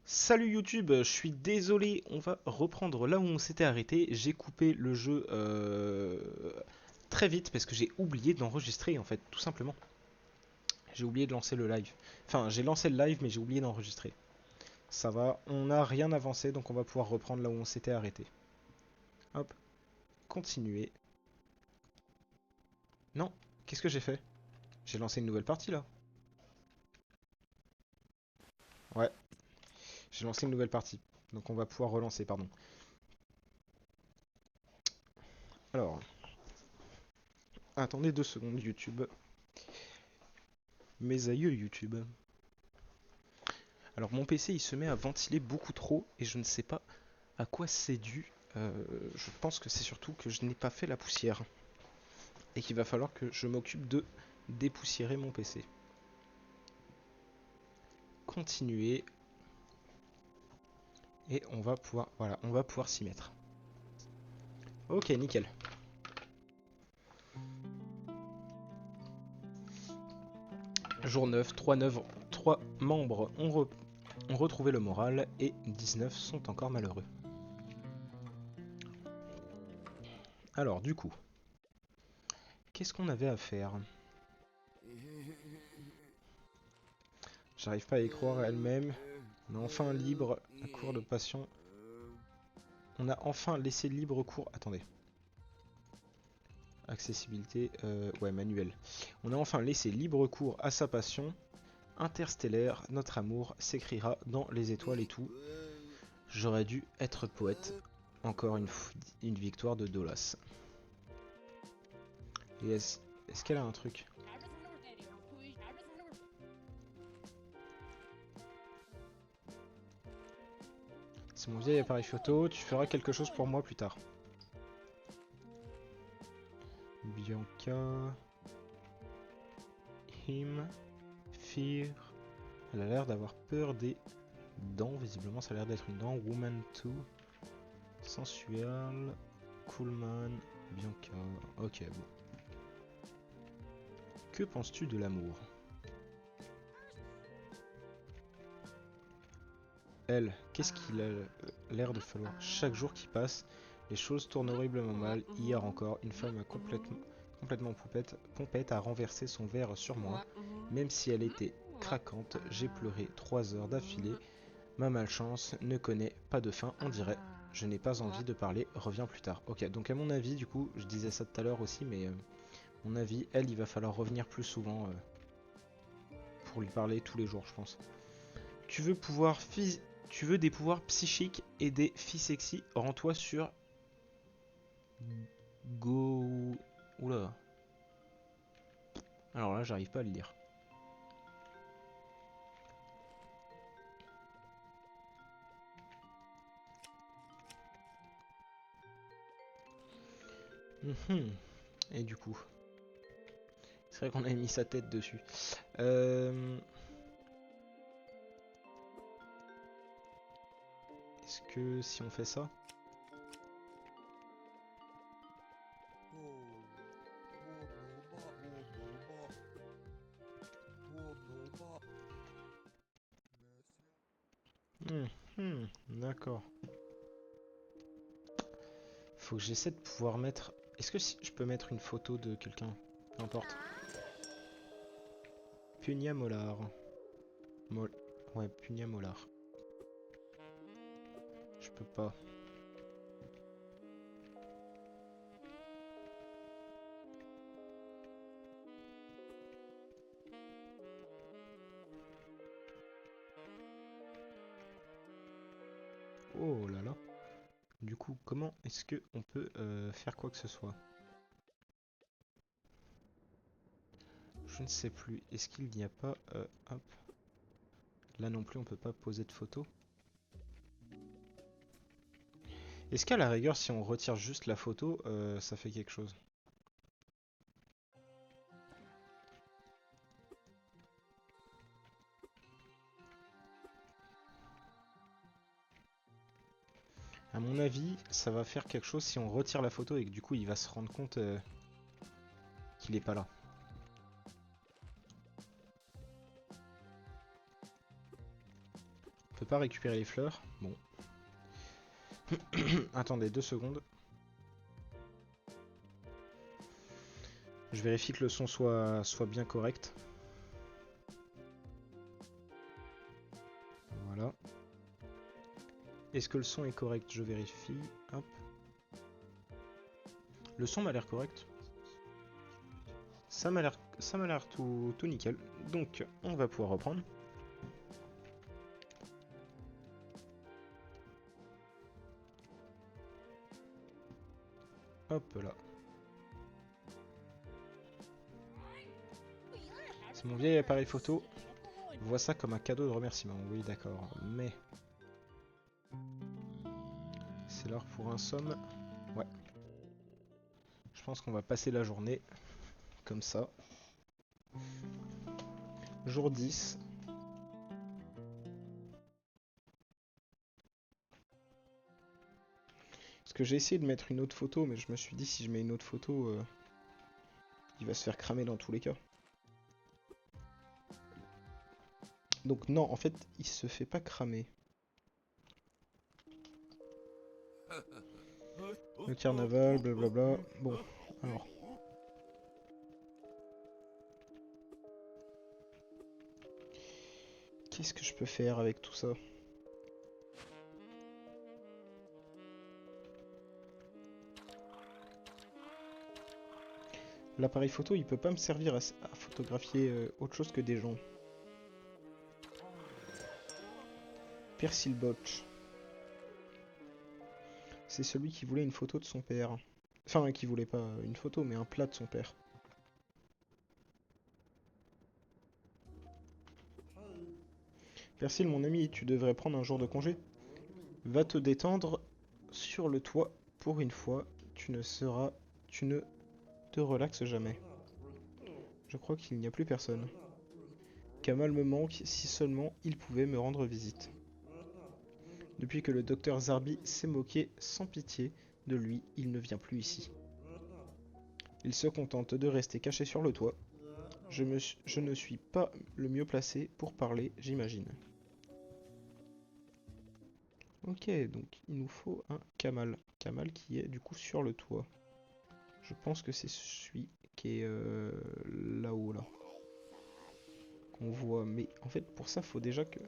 Salut YouTube, je suis désolé, on va reprendre là où on s'était arrêté. J'ai coupé le jeu très vite parce que j'ai oublié d'enregistrer en fait, tout simplement. J'ai oublié de lancer le live. Enfin, j'ai lancé le live mais j'ai oublié d'enregistrer. Ça va, on n'a rien avancé donc on va pouvoir reprendre là où on s'était arrêté. Hop, continuer. Non, qu'est-ce que j'ai fait? J'ai lancé une nouvelle partie là. Ouais, j'ai lancé une nouvelle partie. Donc on va pouvoir relancer, pardon. Alors, attendez 2 secondes YouTube. Mes aïeux YouTube. Alors mon PC il se met à ventiler beaucoup trop et je ne sais pas à quoi c'est dû. Je pense que c'est surtout que je n'ai pas fait la poussière et qu'il va falloir que je m'occupe de dépoussiérer mon PC. Continuer et on va pouvoir, voilà, on va pouvoir s'y mettre. Ok, nickel. Jour 9, 3 membres ont retrouvé le moral et 19 sont encore malheureux. Alors du coup, qu'est-ce qu'on avait à faire? J'arrive pas à y croire à elle-même. On est enfin libre, la cour de passion. On a enfin laissé libre cours. Attendez. Accessibilité, ouais, manuel. On a enfin laissé libre cours à sa passion. Interstellaire, notre amour s'écrira dans les étoiles et tout. J'aurais dû être poète. Encore une victoire de Dolas. Et est-ce qu'elle a un truc? C'est mon vieil appareil photo, tu feras quelque chose pour moi plus tard. Bianca. Him. Fear. Elle a l'air d'avoir peur des dents. Visiblement, ça a l'air d'être une dent. Woman 2. Sensual. Coolman. Bianca. Ok, bon. Que penses-tu de l'amour? Elle, qu'est-ce qu'il a l'air de falloir? Chaque jour qui passe, les choses tournent horriblement mal. Hier encore, une femme complètement pompette a renversé son verre sur moi. Même si elle était craquante, j'ai pleuré 3 heures d'affilée. Ma malchance ne connaît pas de fin, on dirait. Je n'ai pas envie de parler, reviens plus tard. Ok, donc à mon avis, du coup, je disais ça tout à l'heure aussi, mais mon avis, elle, il va falloir revenir plus souvent pour lui parler tous les jours, je pense. Tu veux tu veux des pouvoirs psychiques et des filles sexy, rends-toi sur Go. Oula. Alors là, j'arrive pas à le lire. Mhm. Et du coup, c'est vrai qu'on a mis sa tête dessus. Est-ce que si on fait ça? D'accord. Faut que j'essaie de pouvoir mettre... Est-ce que si je peux mettre une photo de quelqu'un? Peu importe. Punia Molar. Mol... Ouais, Punia Molar. Je peux pas. Oh là là. Du coup, comment est-ce que on peut faire quoi que ce soit? Je ne sais plus. Est-ce qu'il n'y a pas... hop. Là non plus, on peut pas poser de photo. Est-ce qu'à la rigueur, si on retire juste la photo, ça fait quelque chose? À mon avis, ça va faire quelque chose si on retire la photo et que du coup, il va se rendre compte qu'il est pas là. On peut pas récupérer les fleurs. Bon. Attendez 2 secondes. Je vérifie que le son soit bien correct. Voilà. Est-ce que le son est correct? Je vérifie. Hop. Le son m'a l'air correct. Ça m'a l'air tout nickel. Donc on va pouvoir reprendre. Hop là. C'est mon vieil appareil photo. Vois ça comme un cadeau de remerciement. Oui, d'accord. Mais c'est l'heure pour un somme. Ouais. Je pense qu'on va passer la journée comme ça. Jour 10. Parce que j'ai essayé de mettre une autre photo, mais je me suis dit si je mets une autre photo, il va se faire cramer dans tous les cas. Donc non, en fait, il se fait pas cramer. Le carnaval, blablabla. Bon, alors. Qu'est-ce que je peux faire avec tout ça? L'appareil photo, il peut pas me servir à photographier autre chose que des gens. Persil Botch. C'est celui qui voulait une photo de son père. Enfin, qui voulait pas une photo, mais un plat de son père. Persil, mon ami, tu devrais prendre un jour de congé. Va te détendre sur le toit pour une fois. Tu ne te relaxes jamais. Je crois qu'il n'y a plus personne. Kamal me manque, si seulement il pouvait me rendre visite. Depuis que le docteur Zarbi s'est moqué sans pitié de lui, il ne vient plus ici. Il se contente de rester caché sur le toit. Je ne suis pas le mieux placé pour parler, j'imagine. Ok, donc il nous faut un Kamal. Kamal qui est du coup sur le toit. Je pense que c'est celui qui est là-haut, là. Qu'on voit. Mais en fait, pour ça, faut déjà que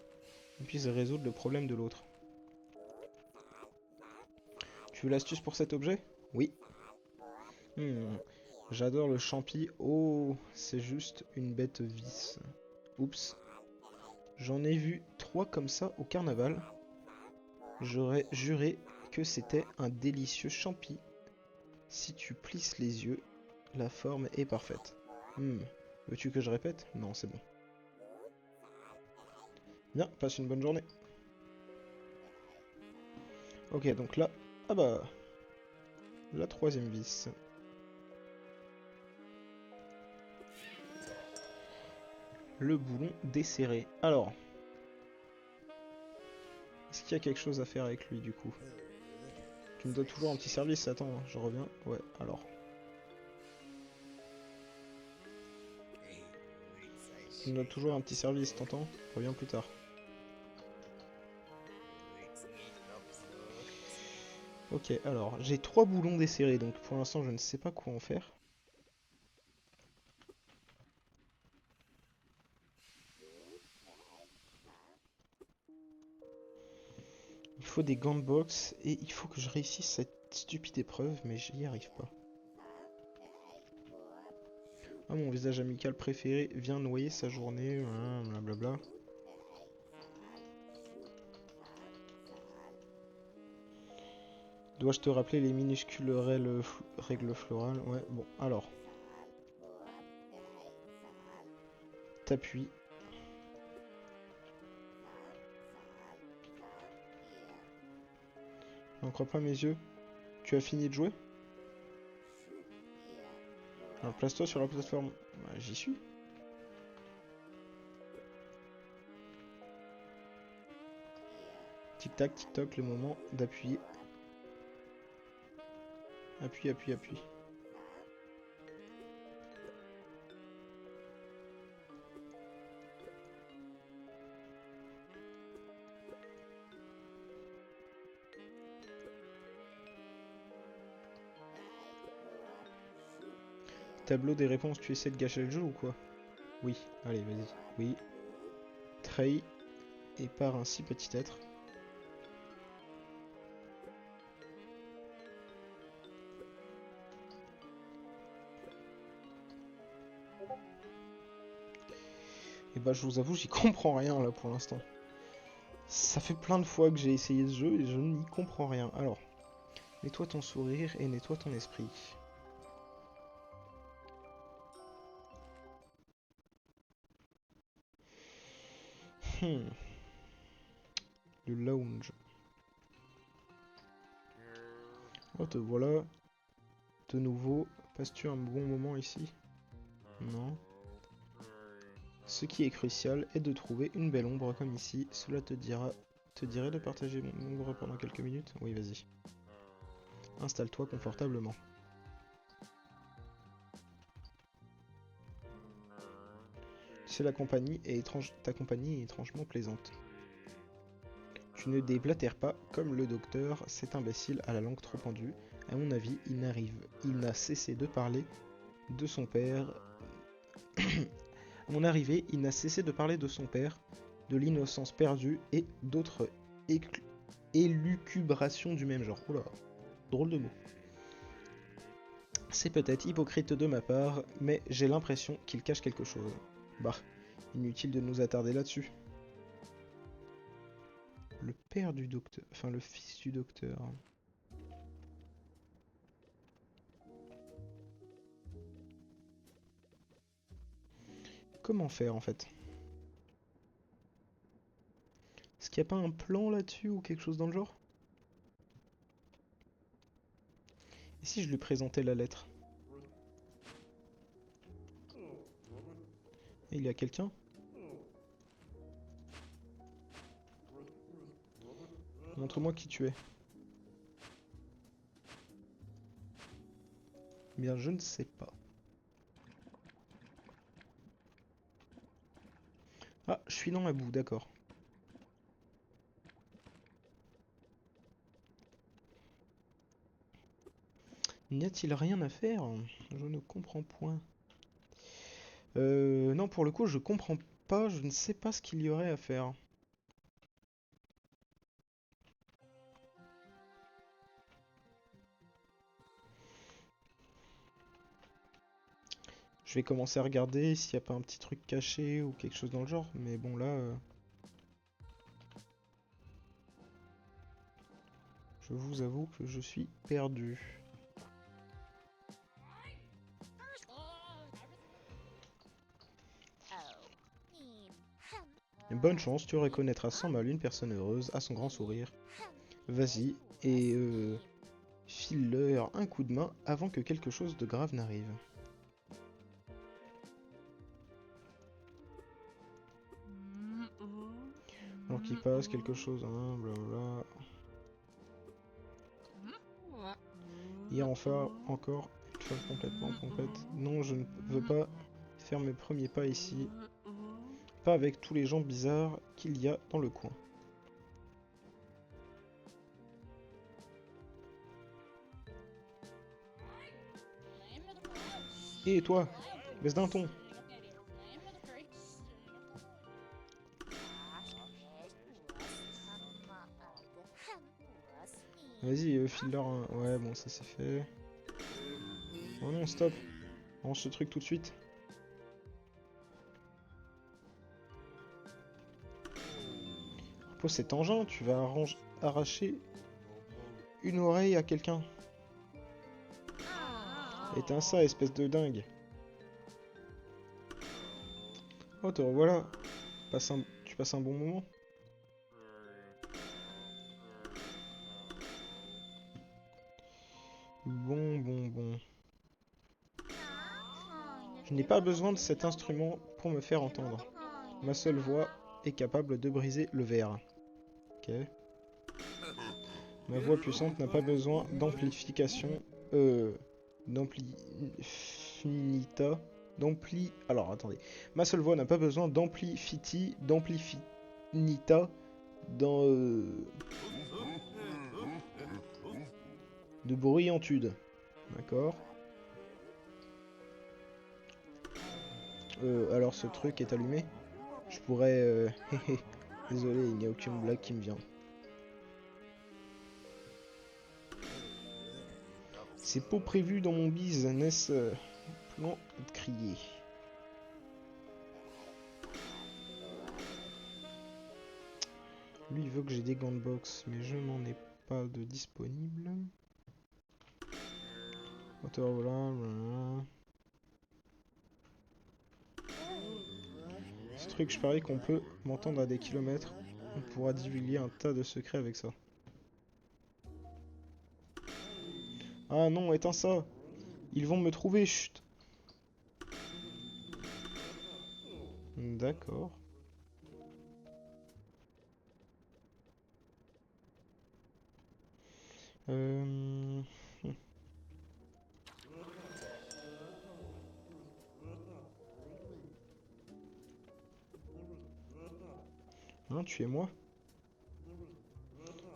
on puisse résoudre le problème de l'autre. Tu veux l'astuce pour cet objet? Oui. J'adore le champi. Oh, c'est juste une bête vice. Oups. J'en ai vu 3 comme ça au carnaval. J'aurais juré que c'était un délicieux champi. Si tu plisses les yeux, la forme est parfaite. Veux-tu que je répète? Non, c'est bon. Bien, passe une bonne journée. Ok, donc là... Ah bah... La troisième vis. Le boulon desserré. Alors... Est-ce qu'il y a quelque chose à faire avec lui, du coup? Tu me donnes toujours un petit service, attends, hein, je reviens. Ouais, alors... Tu me donnes toujours un petit service, t'entends? Reviens plus tard. Ok, alors, j'ai 3 boulons desserrés, donc pour l'instant je ne sais pas quoi en faire. Il faut des gants de boxe, et il faut que je réussisse cette stupide épreuve, mais j'y arrive pas. Ah, mon visage amical préféré vient noyer sa journée, blablabla. Dois-je te rappeler les minuscules règles florales? Ouais, bon, alors. T'appuies. N'en crois pas mes yeux. Tu as fini de jouer? Alors place-toi sur la plateforme. Bah, j'y suis. Tic-tac, tic-toc, le moment d'appuyer. Appuie, appuie, appuie. Tableau des réponses, tu essaies de gâcher le jeu ou quoi? Oui, allez, vas-y. Oui. Trey. Et par ainsi, petit être. Et bah, je vous avoue, j'y comprends rien là pour l'instant. Ça fait plein de fois que j'ai essayé ce jeu et je n'y comprends rien. Alors, nettoie ton sourire et nettoie ton esprit. Hmm. Le lounge. Oh, te voilà. De nouveau. Passes-tu un bon moment ici? Non. Ce qui est crucial est de trouver une belle ombre comme ici. Cela te dirait de partager mon ombre pendant quelques minutes? Oui, vas-y. Installe-toi confortablement. C'est la compagnie est ta compagnie est étrangement plaisante. Tu ne déblatères pas comme le docteur, cet imbécile à la langue trop pendue. À mon avis, il n'a cessé de parler de son père. À mon arrivée, il n'a cessé de parler de son père, de l'innocence perdue et d'autres élucubrations du même genre. Oula, drôle de mot. C'est peut-être hypocrite de ma part, mais j'ai l'impression qu'il cache quelque chose. Bah, inutile de nous attarder là-dessus. Le père du docteur, enfin le fils du docteur. Comment faire en fait? Est-ce qu'il n'y a pas un plan là-dessus ou quelque chose dans le genre? Et si je lui présentais la lettre? Et il y a quelqu'un? Montre-moi qui tu es. Bien, je ne sais pas. Ah, je suis dans la boue, d'accord. N'y a-t-il rien à faire? Je ne comprends point. Non, pour le coup, je comprends pas, je ne sais pas ce qu'il y aurait à faire. Je vais commencer à regarder s'il n'y a pas un petit truc caché ou quelque chose dans le genre, mais bon là... je vous avoue que je suis perdu. Bonne chance, tu reconnaîtras sans mal une personne heureuse à son grand sourire. Vas-y, et file-leur un coup de main avant que quelque chose de grave n'arrive. Alors qu'il passe quelque chose, hein, blablabla. Hier enfin, encore une fois complètement pompette. Non, je ne veux pas faire mes premiers pas ici. Pas avec tous les gens bizarres qu'il y a dans le coin. Et toi, baisse d'un ton. Vas-y, file-leur un... Ouais, bon, ça c'est fait. Oh non, stop. Range ce truc tout de suite. Repose cet engin, tu vas arracher une oreille à quelqu'un. Éteins ça, espèce de dingue. Oh, te revoilà. Tu passes un bon moment. Bon. Je n'ai pas besoin de cet instrument pour me faire entendre. Ma seule voix est capable de briser le verre. Ok. Ma voix puissante n'a pas besoin d'amplification. D'amplifinita. Alors, attendez. Ma seule voix n'a pas besoin d'amplifinita. Dans. De bruyantude. D'accord. Alors ce truc est allumé? Je pourrais... Désolé, il n'y a aucune blague qui me vient. C'est pas prévu dans mon business plan de crier. Lui il veut que j'ai des gants de boxe, mais je n'en ai pas de disponible. Moteur volant, ce truc, je parie qu'on peut m'entendre à des kilomètres. On pourra divulguer un tas de secrets avec ça. Ah non, éteins ça! Ils vont me trouver, chut! D'accord. Euh... Hein, tu es moi?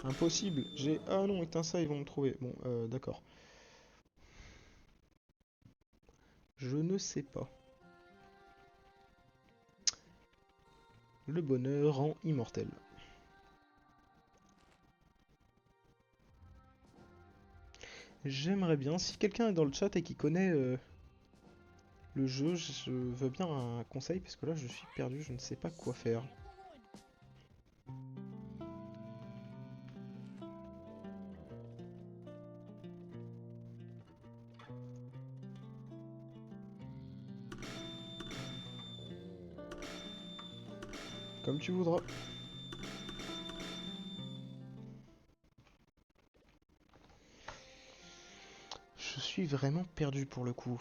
Impossible, j'ai... Ah non, éteins ça, ils vont me trouver. Bon, d'accord. Je ne sais pas. Le bonheur rend immortel. J'aimerais bien, si quelqu'un est dans le chat et qui connaît le jeu, je veux bien un conseil, parce que là je suis perdu, je ne sais pas quoi faire. Comme tu voudras. Je suis vraiment perdu pour le coup.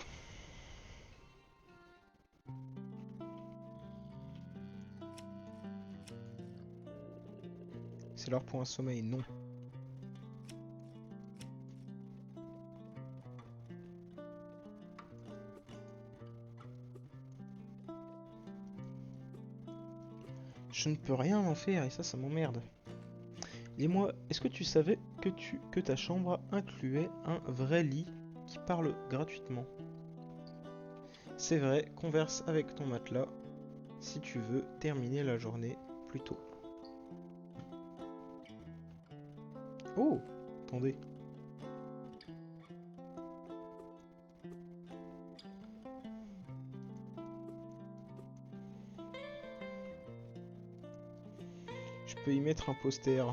C'est l'heure pour un sommeil, non. Je ne peux rien en faire et ça m'emmerde. Dis-moi, est-ce que tu savais que ta chambre incluait un vrai lit qui parle gratuitement? C'est vrai, converse avec ton matelas si tu veux terminer la journée plus tôt. Oh, attendez. Je peux y mettre un poster.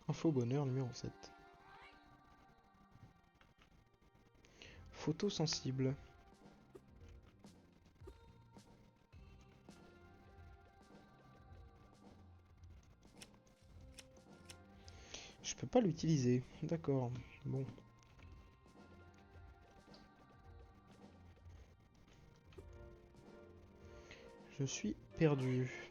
Info bonheur numéro 7. Photo sensible. Je peux pas l'utiliser. D'accord. Bon. Je suis perdu.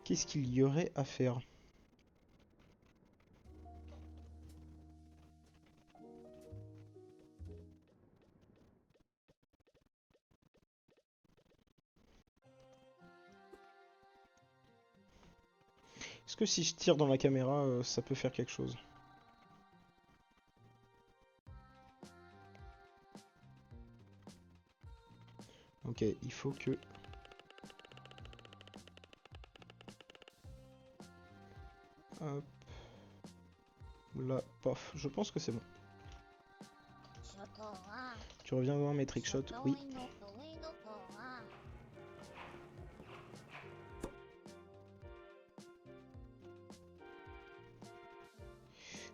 Qu'est-ce qu'il y aurait à faire? Est-ce que si je tire dans la caméra, ça peut faire quelque chose? Ok, il faut que... Hop. Là, paf. Je pense que c'est bon. Tu reviens voir mes trickshots? Oui.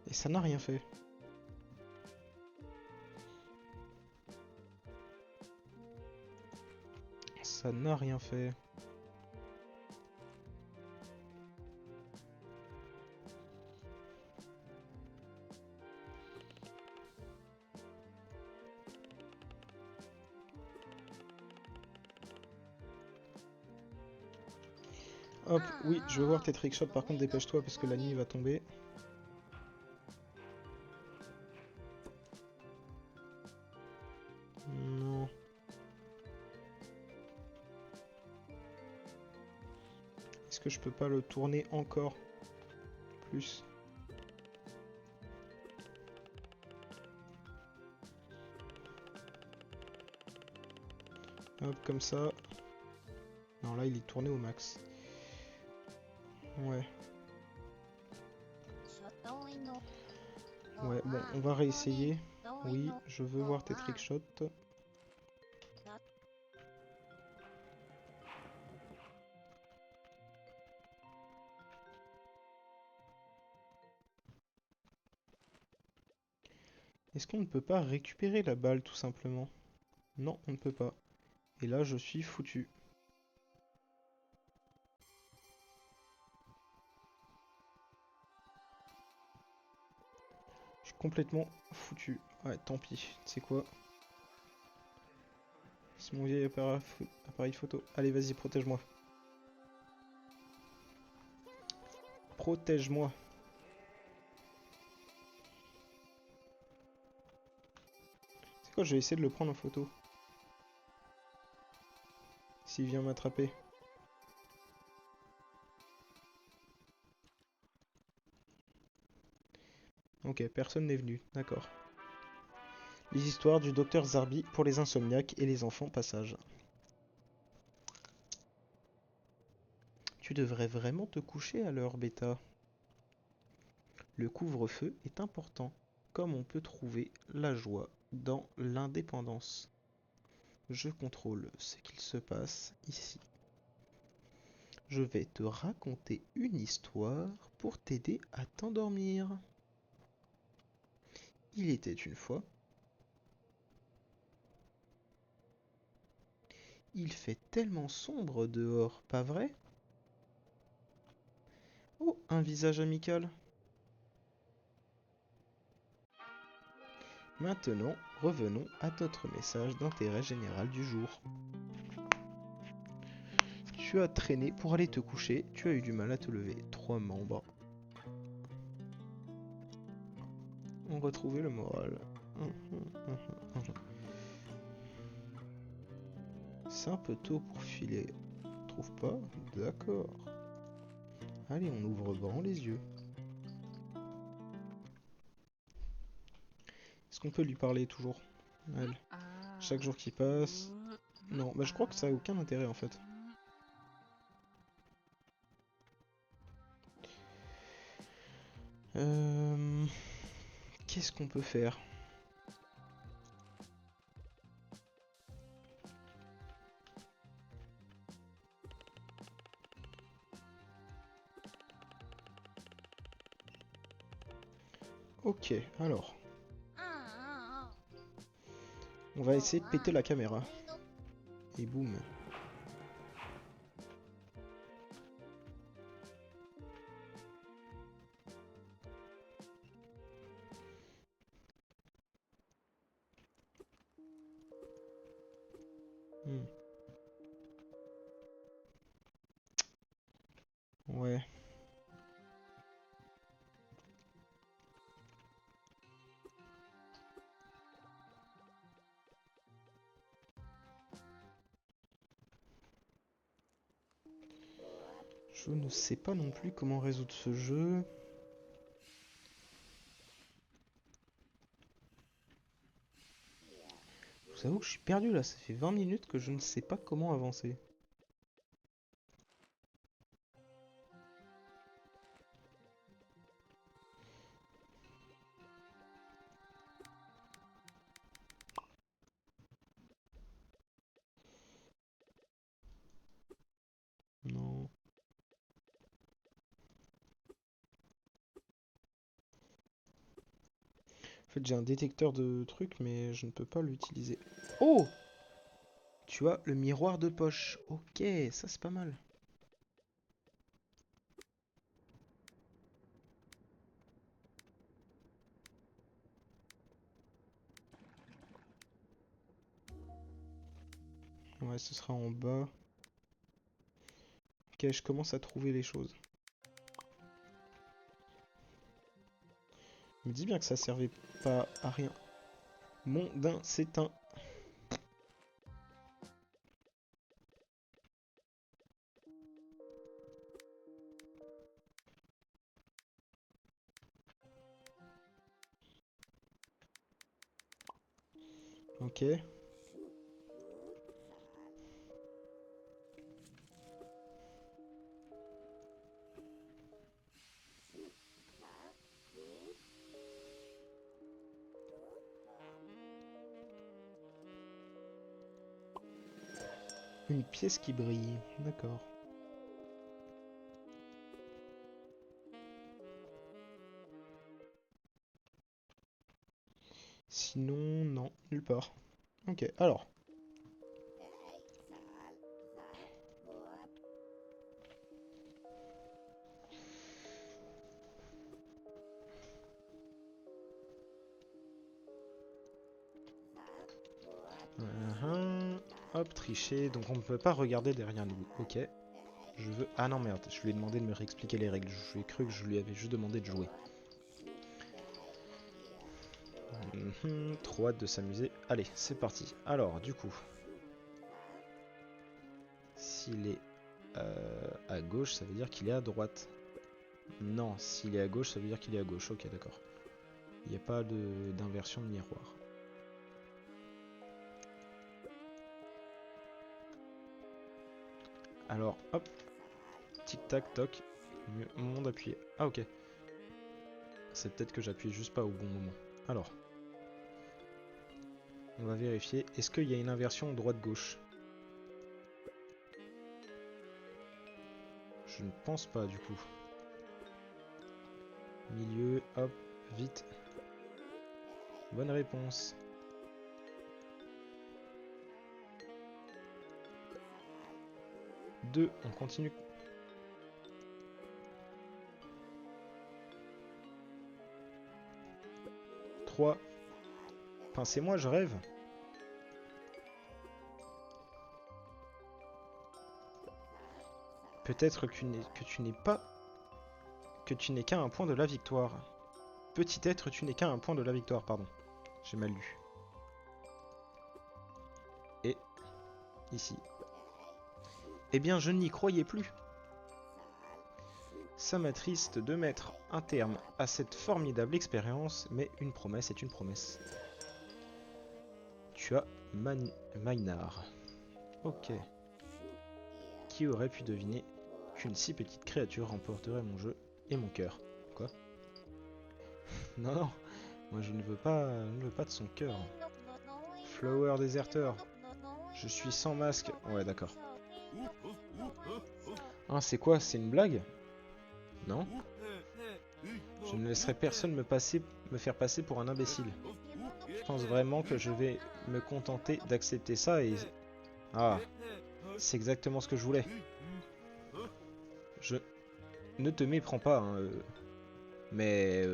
Et ça n'a rien fait. Ça n'a rien fait. Hop, oui, je veux voir tes trickshots. Par contre, dépêche-toi parce que la nuit va tomber. Non. Est-ce que je peux pas le tourner encore plus? Hop, comme ça. Non, là, il est tourné au max. Ouais. Ouais, bon, on va réessayer. Oui, je veux voir tes trickshots. Est-ce qu'on ne peut pas récupérer la balle, tout simplement? Non, on ne peut pas. Et là, je suis foutu. Je suis complètement foutu. Ouais, tant pis. Tu sais quoi? C'est mon vieil appareil photo. Allez, vas-y, protège-moi. Protège-moi. C'est quoi? Je vais essayer de le prendre en photo. S'il vient m'attraper. Ok, personne n'est venu. D'accord. Les histoires du docteur Zarbi pour les insomniaques et les enfants passage. Tu devrais vraiment te coucher à l'heure, Beta. Le couvre-feu est important, comme on peut trouver la joie dans l'indépendance. Je contrôle ce qu'il se passe ici. Je vais te raconter une histoire pour t'aider à t'endormir. Il était une fois. Il fait tellement sombre dehors, pas vrai? Oh, un visage amical. Maintenant, revenons à notre message d'intérêt général du jour. Tu as traîné pour aller te coucher, tu as eu du mal à te lever. 3 membres ont retrouvé le moral. C'est un peu tôt pour filer. Trouve pas? D'accord. Allez, on ouvre grand les yeux. Est-ce qu'on peut lui parler toujours? Elle. Chaque jour qui passe... Non, bah je crois que ça a aucun intérêt en fait. Qu'est-ce qu'on peut faire? Ok, alors. On va essayer de péter la caméra. Et boum. Hmm. Ouais. Je ne sais pas non plus comment résoudre ce jeu. Je vous avoue que je suis perdu là, ça fait 20 minutes que je ne sais pas comment avancer. Non. En fait, j'ai un détecteur de trucs, mais je ne peux pas l'utiliser. Oh! Tu as le miroir de poche. Ok, ça c'est pas mal. Ouais, ce sera en bas. Ok, Ok, je commence à trouver les choses. Je me dis bien que ça servait pas à rien. Mondain, c'est un... Ok. Une pièce qui brille, d'accord. Sinon, non, nulle part. Ok, alors. Hop, tricher. Donc on ne peut pas regarder derrière nous. Ok. Je veux... Ah non, merde. Je lui ai demandé de me réexpliquer les règles. Je lui ai cru que je lui avais juste demandé de jouer. Trop hâte de s'amuser. Allez, c'est parti. Alors, du coup... S'il est à gauche, ça veut dire qu'il est à droite. Non, s'il est à gauche, ça veut dire qu'il est à gauche. Ok, d'accord. Il n'y a pas d'inversion de miroir. Alors, hop. Tic-tac, toc. Monde appuyé. Ah, ok. C'est peut-être que j'appuie juste pas au bon moment. Alors. On va vérifier. Est-ce qu'il y a une inversion droite-gauche? Je ne pense pas, du coup. Milieu, hop, vite. Bonne réponse. Deux, on continue. Trois. Pincez-moi, je rêve. Peut-être que tu n'es pas... Que tu n'es qu'à un point de la victoire. Petit être, tu n'es qu'à un point de la victoire, pardon. J'ai mal lu. Et ici. Eh bien, je n'y croyais plus. Ça m'attriste de mettre un terme à cette formidable expérience, mais une promesse est une promesse. Tu as Maynard. Ok. Qui aurait pu deviner qu'une si petite créature remporterait mon jeu et mon cœur? Quoi? Non, non. Moi, je ne veux pas de son cœur. Flower Deserter. Je suis sans masque. Ouais, d'accord. Ah, c'est quoi? C'est une blague? Non? Je ne laisserai personne me faire passer pour un imbécile. Je pense vraiment que je vais me contenter d'accepter ça et... Ah, c'est exactement ce que je voulais. Je ne te méprends pas, hein, mais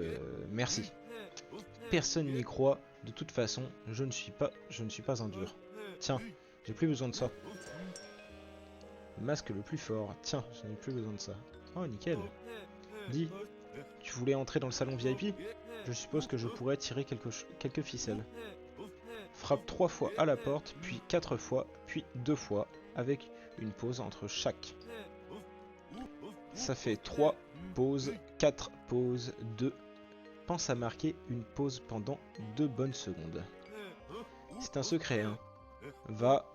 merci. Personne n'y croit. De toute façon, je ne suis pas un dur. Tiens, j'ai plus besoin de ça. Masque le plus fort. Tiens, je n'ai plus besoin de ça. Oh, nickel. Dis, tu voulais entrer dans le salon VIP? Je suppose que je pourrais tirer quelques ficelles. Frappe 3 fois à la porte, puis 4 fois, puis 2 fois, avec une pause entre chaque. Ça fait 3 pauses, 4 pauses, 2. Pense à marquer une pause pendant 2 bonnes secondes. C'est un secret, hein. Va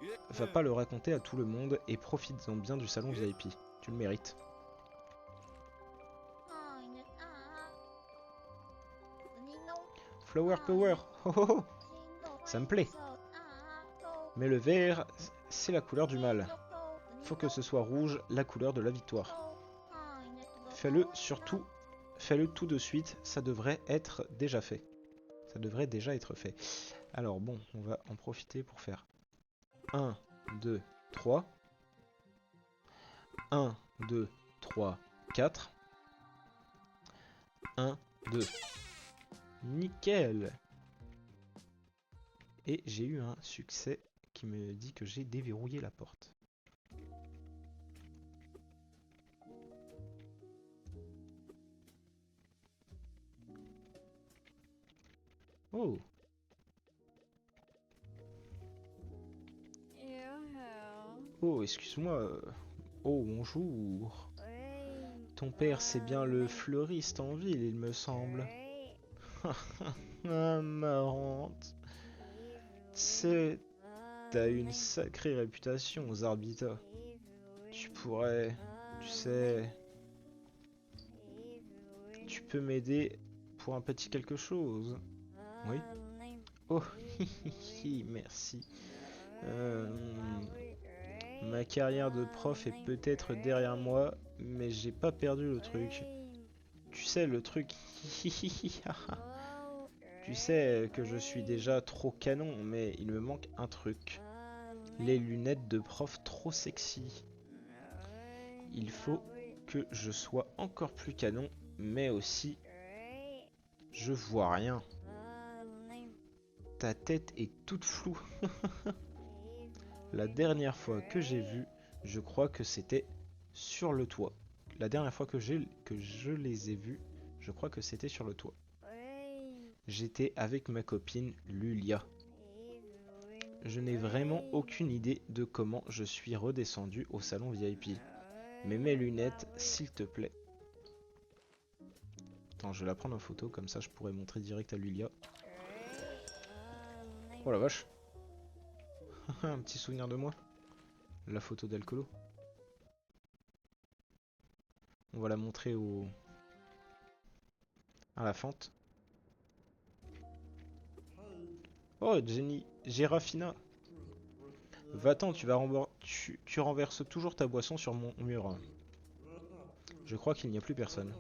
pas le raconter à tout le monde et profite-en bien du salon VIP. Tu le mérites. Flower Power. Oh oh oh. Ça me plaît. Mais le vert, c'est la couleur du mal. Faut que ce soit rouge, la couleur de la victoire. Fais-le tout de suite, ça devrait être déjà fait. Ça devrait déjà être fait. Alors bon, on va en profiter pour faire 1, 2, 3. 1, 2, 3, 4. 1, 2. Nickel! Et j'ai eu un succès qui me dit que j'ai déverrouillé la porte. Oh, oh, excuse-moi. Oh, bonjour. Ton père, c'est bien le fleuriste en ville, il me semble. Ah, marrante. C'est... T'as une sacrée réputation, Zarbita. Tu pourrais... Tu sais... Tu peux m'aider pour un petit quelque chose. Oui? Oh, merci. Euh, Ma carrière de prof est peut-être derrière moi, mais j'ai pas perdu le truc. Tu sais, le truc... Tu sais que je suis déjà trop canon, mais il me manque un truc. Les lunettes de prof trop sexy. Il faut que je sois encore plus canon, mais aussi... Je vois rien. Ta tête est toute floue. La dernière fois que j'ai vu, je crois que c'était sur le toit. La dernière fois que je les ai vus, je crois que c'était sur le toit. J'étais avec ma copine Lulia. Je n'ai vraiment aucune idée de comment je suis redescendu au salon VIP. Mais mes lunettes, s'il te plaît. Attends, je vais la prendre en photo, comme ça je pourrais montrer direct à Lulia. Oh la vache. Un petit souvenir de moi. La photo d'Alcolo. On va la montrer à la fente. Oh, Jenny, Gérafina. Va-t'en, tu renverses toujours ta boisson sur mon mur. Je crois qu'il n'y a plus personne.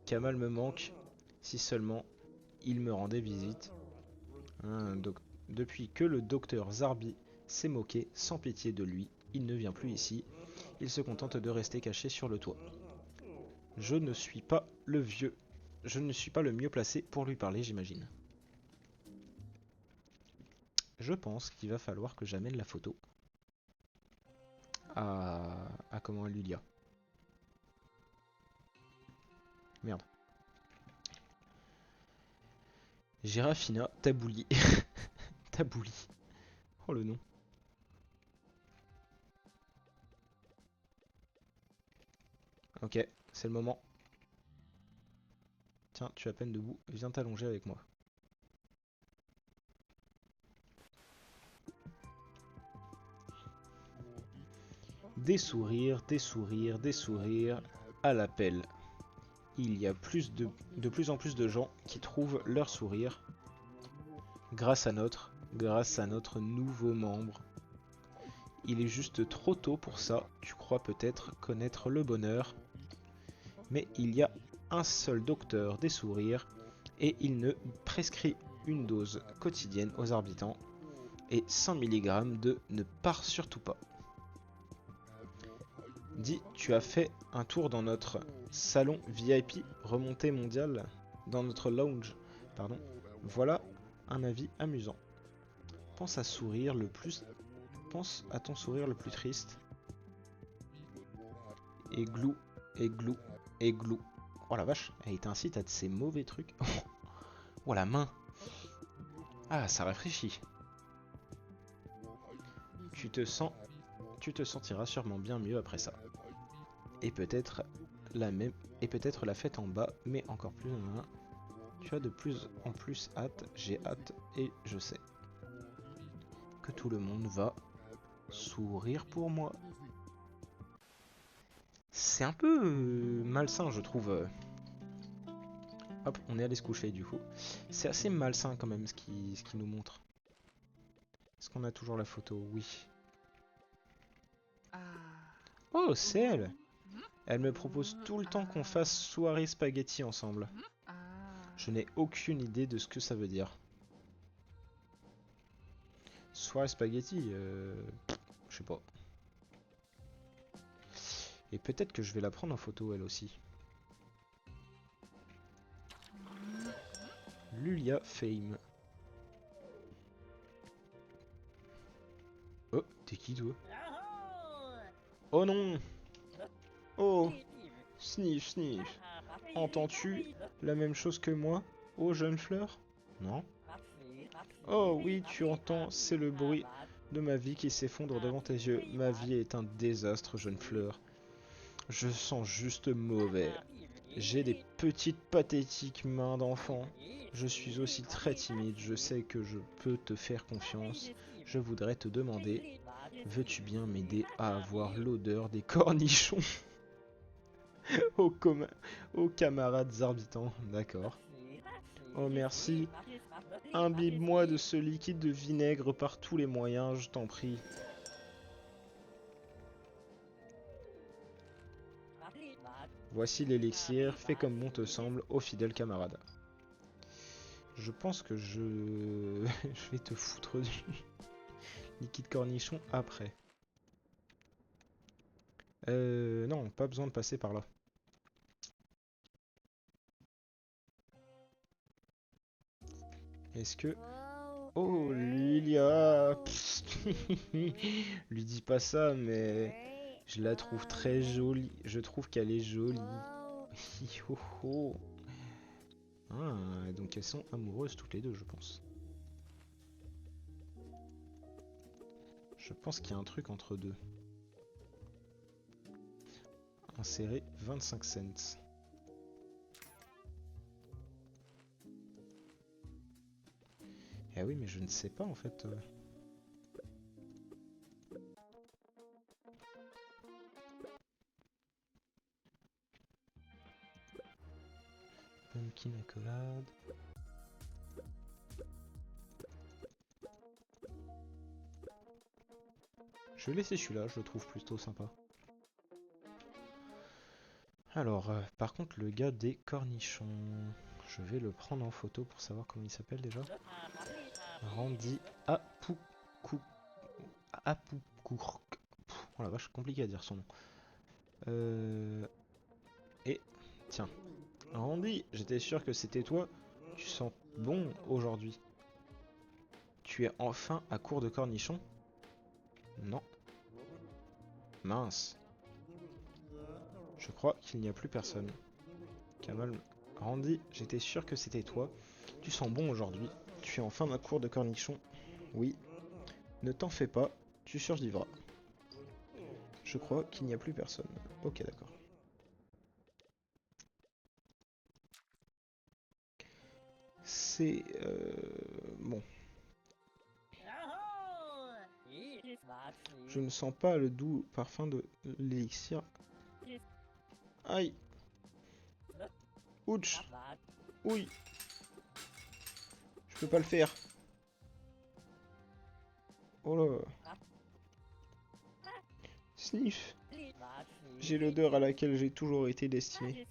Kamal me manque, si seulement il me rendait visite. Hein, depuis que le docteur Zarbi s'est moqué sans pitié de lui, il ne vient plus ici. Il se contente de rester caché sur le toit. Je ne suis pas le vieux. Je ne suis pas le mieux placé pour lui parler, j'imagine. Je pense qu'il va falloir que j'amène la photo à comment Lulia. Merde. Gérafina Tabouli. Tabouli. Oh le nom. Ok, c'est le moment. Tiens, tu es à peine debout, viens t'allonger avec moi. Des sourires, des sourires, des sourires, à l'appel. Il y a de plus en plus de gens qui trouvent leur sourire grâce à notre nouveau membre. Il est juste trop tôt pour ça, tu crois peut-être connaître le bonheur, mais il y a un seul docteur des sourires et il ne prescrit une dose quotidienne aux habitants et 100 mg de ne pars surtout pas. Dis, tu as fait un tour dans notre salon VIP remontée mondiale, dans notre lounge, pardon. Voilà un avis amusant. Pense à sourire le plus, pense à ton sourire le plus triste. Et glou, et glou, et glou. Oh la vache, et ainsi t'as de ces mauvais trucs. Oh la main. Ah, ça rafraîchit. Tu te sens, tu te sentiras sûrement bien mieux après ça. Et peut-être la fête en bas, mais encore plus loin. Tu as de plus en plus hâte, j'ai hâte et je sais que tout le monde va sourire pour moi. C'est un peu malsain, je trouve. Hop, on est allé se coucher du coup. C'est assez malsain quand même ce qui nous montre. Est-ce qu'on a toujours la photo? Oui. Oh, c'est elle! Elle me propose tout le temps qu'on fasse soirée spaghetti ensemble. Je n'ai aucune idée de ce que ça veut dire. Soirée spaghetti, je sais pas. Et peut-être que je vais la prendre en photo elle aussi. Lulia Fame. Oh, t'es qui toi? Oh non! Oh! Sniff, sniff. Entends-tu la même chose que moi, ô jeune fleur? Non? Oh oui, tu entends, c'est le bruit de ma vie qui s'effondre devant tes yeux. Ma vie est un désastre, jeune fleur. Je sens juste mauvais. J'ai des petites pathétiques mains d'enfant. Je suis aussi très timide, je sais que je peux te faire confiance. Je voudrais te demander, veux-tu bien m'aider à avoir l'odeur des cornichons aux, aux camarades arbitants? D'accord. Oh merci. Imbibe-moi de ce liquide de vinaigre par tous les moyens, je t'en prie. Voici l'élixir, fais comme bon te semble, ô fidèle camarade. Je pense que je vais te foutre du liquide cornichon après. Non, pas besoin de passer par là. Est-ce que... Oh, Lilia. Lui dis pas ça, mais... Je la trouve très jolie. Je trouve qu'elle est jolie. Oh, oh. Ah, donc elles sont amoureuses toutes les deux, je pense. Je pense qu'il y a un truc entre deux. Insérer 25 cents. Eh oui, mais je ne sais pas en fait. Pumpkin accolade. Je vais laisser celui-là, je le trouve plutôt sympa. Alors, par contre, le gars des cornichons, je vais le prendre en photo pour savoir comment il s'appelle déjà. Randy Apoukourk. Oh la vache, compliqué à dire son nom. Et, tiens, Randy, j'étais sûr que c'était toi. Tu sens bon aujourd'hui. Tu es enfin à court de cornichons? Non. Mince. Je crois qu'il n'y a plus personne. Kamal, Randy, j'étais sûr que c'était toi. Tu sens bon aujourd'hui. Tu es enfin à court de cornichons? Oui. Ne t'en fais pas, tu survivras. Je crois qu'il n'y a plus personne. Ok, d'accord. C'est... bon. Je ne sens pas le doux parfum de l'élixir. Aïe. Ouch. Oui. Je peux pas le faire. Oh là. Sniff. J'ai l'odeur à laquelle j'ai toujours été destiné.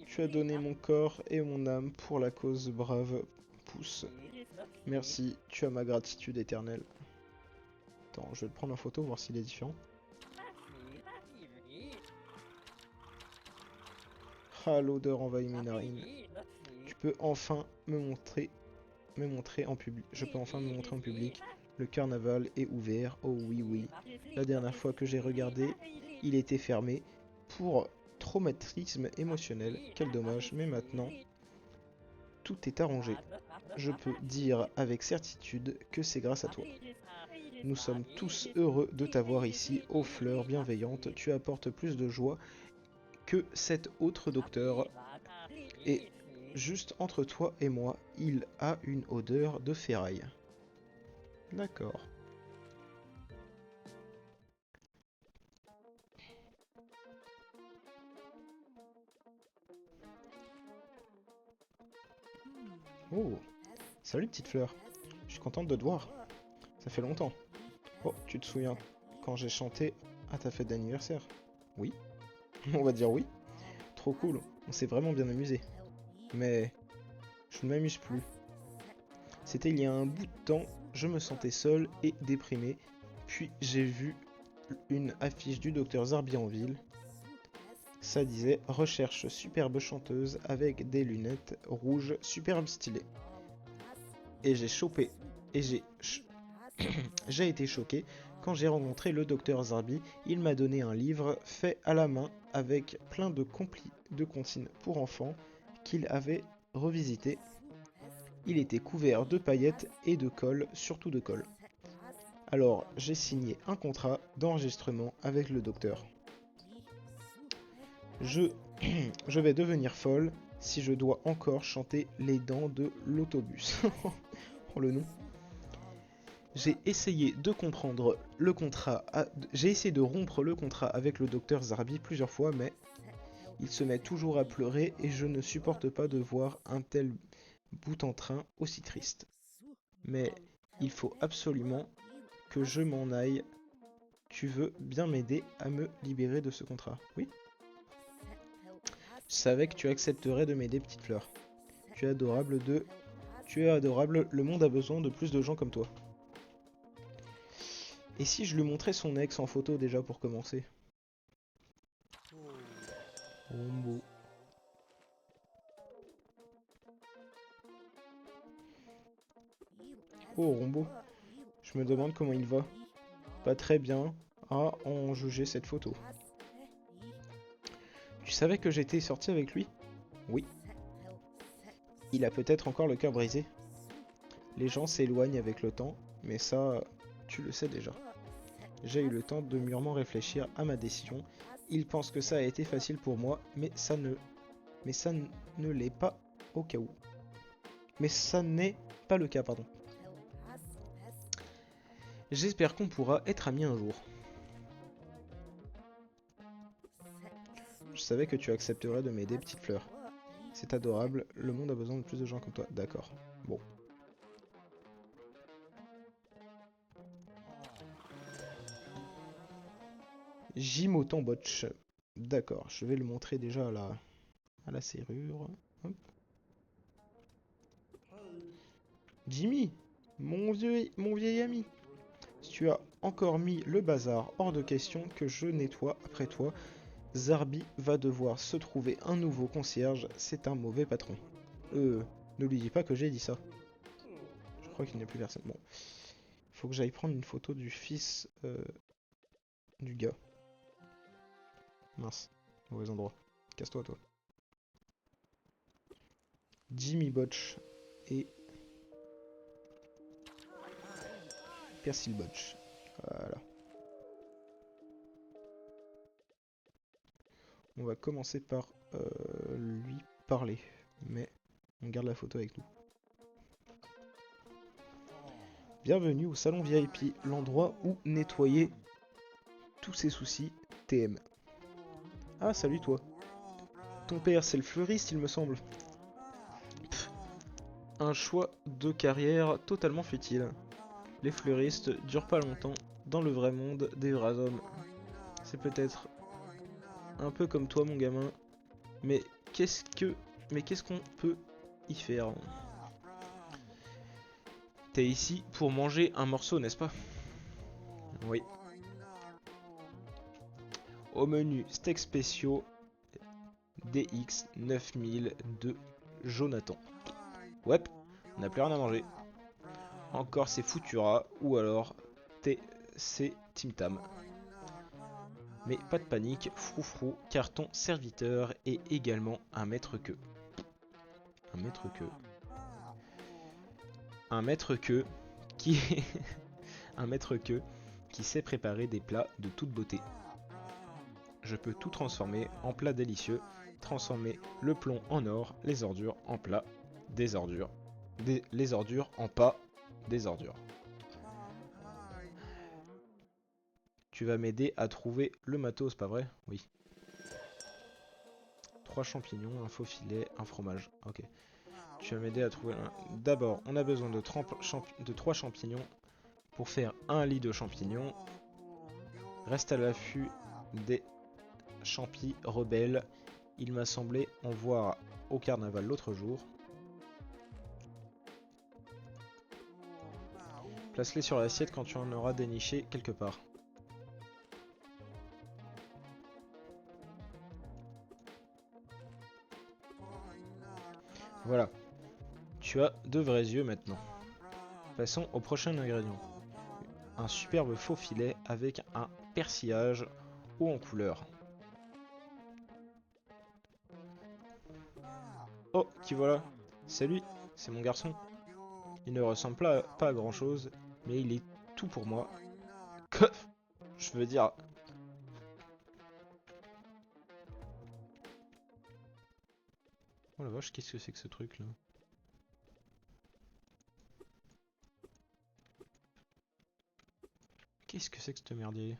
Tu as donné mon corps et mon âme pour la cause brave. Pouce. Merci, tu as ma gratitude éternelle. Attends, je vais le prendre en photo, voir s'il est différent. Ah, l'odeur envahit mes narines. Tu peux enfin me montrer en public. Je peux enfin me montrer en public. Le carnaval est ouvert. Oh oui, oui. La dernière fois que j'ai regardé, il était fermé pour traumatisme émotionnel. Quel dommage. Mais maintenant, tout est arrangé. Je peux dire avec certitude que c'est grâce à toi. Nous sommes tous heureux de t'avoir ici, ô fleur bienveillante. Tu apportes plus de joie que cet autre docteur. Et juste entre toi et moi, il a une odeur de ferraille. D'accord. Oh, salut petite fleur. Je suis contente de te voir. Ça fait longtemps. Oh, tu te souviens quand j'ai chanté à ta fête d'anniversaire? Oui. On va dire oui. Trop cool. On s'est vraiment bien amusé. Mais je ne m'amuse plus. C'était il y a un bout de temps, je me sentais seul et déprimé. Puis j'ai vu une affiche du docteur Zarbi-en-Ville. Ça disait recherche superbe chanteuse avec des lunettes rouges superbe stylées. Et j'ai chopé. Et j'ai été choqué quand j'ai rencontré le docteur Zarbi. Il m'a donné un livre fait à la main avec plein de comptines pour enfants qu'il avait revisité. Il était couvert de paillettes et de colle, surtout de colle. Alors, j'ai signé un contrat d'enregistrement avec le docteur. Je vais devenir folle si je dois encore chanter les dents de l'autobus. Oh le nom. J'ai essayé de comprendre le contrat. J'ai essayé de rompre le contrat avec le docteur Zarbi plusieurs fois, mais il se met toujours à pleurer et je ne supporte pas de voir un tel bout en train aussi triste. Mais il faut absolument que je m'en aille. Tu veux bien m'aider à me libérer de ce contrat? Oui. Je savais que tu accepterais de m'aider, petite fleur. Tu es adorable Tu es adorable, le monde a besoin de plus de gens comme toi. Et si je lui montrais son ex en photo déjà pour commencer? Rombo. Oh Rombo, je me demande comment il va. Pas très bien à en juger cette photo. Tu savais que j'étais sorti avec lui? Oui. Il a peut-être encore le cœur brisé. Les gens s'éloignent avec le temps, mais ça, tu le sais déjà. J'ai eu le temps de mûrement réfléchir à ma décision. Il pense que ça a été facile pour moi, mais ça ne l'est pas au cas où. Mais ça n'est pas le cas, pardon. J'espère qu'on pourra être amis un jour. Je savais que tu accepterais de m'aider, petite fleur. C'est adorable, le monde a besoin de plus de gens comme toi. D'accord. Bon. Jimotan Botch. D'accord, je vais le montrer déjà à la serrure. Hop. Jimmy, mon vieil ami. Si tu as encore mis le bazar, hors de question que je nettoie après toi. Zarbi va devoir se trouver un nouveau concierge, c'est un mauvais patron. Ne lui dis pas que j'ai dit ça. Je crois qu'il n'y a plus personne. Bon, faut que j'aille prendre une photo du fils du gars. Mince, mauvais endroit. Casse-toi, toi. Jimmy Botch et Persil Botch. Voilà. On va commencer par lui parler, mais on garde la photo avec nous. Bienvenue au salon VIP, l'endroit où nettoyer tous ses soucis TM. Ah, salut toi. Ton père, c'est le fleuriste, il me semble. Pff, un choix de carrière totalement futile. Les fleuristes durent pas longtemps dans le vrai monde des vrais hommes. C'est peut-être un peu comme toi, mon gamin, mais qu'est-ce qu'on peut y faire? T'es ici pour manger un morceau, n'est-ce pas? Oui. Au menu steak spéciaux DX 9000 de Jonathan. Ouais, on n'a plus rien à manger. Encore ces Futura ou alors c'est Tim Tam. Mais pas de panique, froufrou, car ton serviteur est également un maître queue. Un maître queue. Un maître queue qui un maître queue qui sait préparer des plats de toute beauté. Je peux tout transformer en plat délicieux, transformer le plomb en or, les ordures en plat, des ordures, les ordures en pas, des ordures. Tu vas m'aider à trouver le matos, pas vrai? Oui. 3 champignons, un faux filet, un fromage. Ok. Tu vas m'aider à trouver un... D'abord, on a besoin de 3 champignons pour faire un lit de champignons. Reste à l'affût des champis rebelles. Il m'a semblé en voir au carnaval l'autre jour. Place-les sur l'assiette quand tu en auras déniché quelque part. Voilà. Tu as de vrais yeux maintenant. Passons au prochain ingrédient. Un superbe faux filet avec un persillage haut en couleur. Oh, qui voilà? Salut, c'est mon garçon. Il ne ressemble pas à grand chose, mais il est tout pour moi. Je veux dire... Oh la vache, qu'est-ce que c'est que ce truc là? Qu'est-ce que c'est que ce merdier?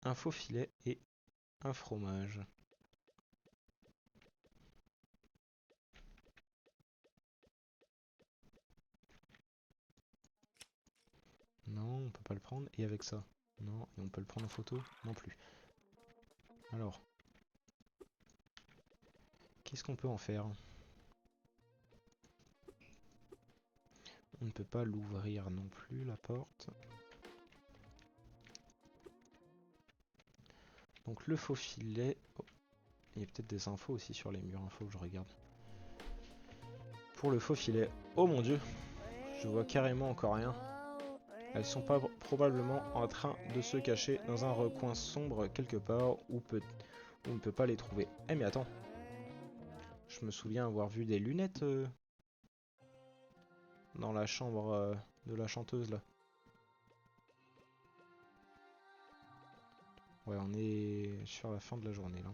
Un faux filet et un fromage. Non, on peut pas le prendre. Et avec ça? Non. Et on peut le prendre en photo? Non plus. Alors. Qu'est-ce qu'on peut en faire? On ne peut pas l'ouvrir non plus, la porte. Donc le faux filet... Oh. Il y a peut-être des infos aussi sur les murs infos que je regarde. Pour le faux filet... Oh mon dieu! Je vois carrément encore rien. Elles sont pas probablement en train de se cacher dans un recoin sombre quelque part où on ne peut pas les trouver. Eh mais attends. Je me souviens avoir vu des lunettes dans la chambre de la chanteuse là. Ouais, on est sur la fin de la journée là.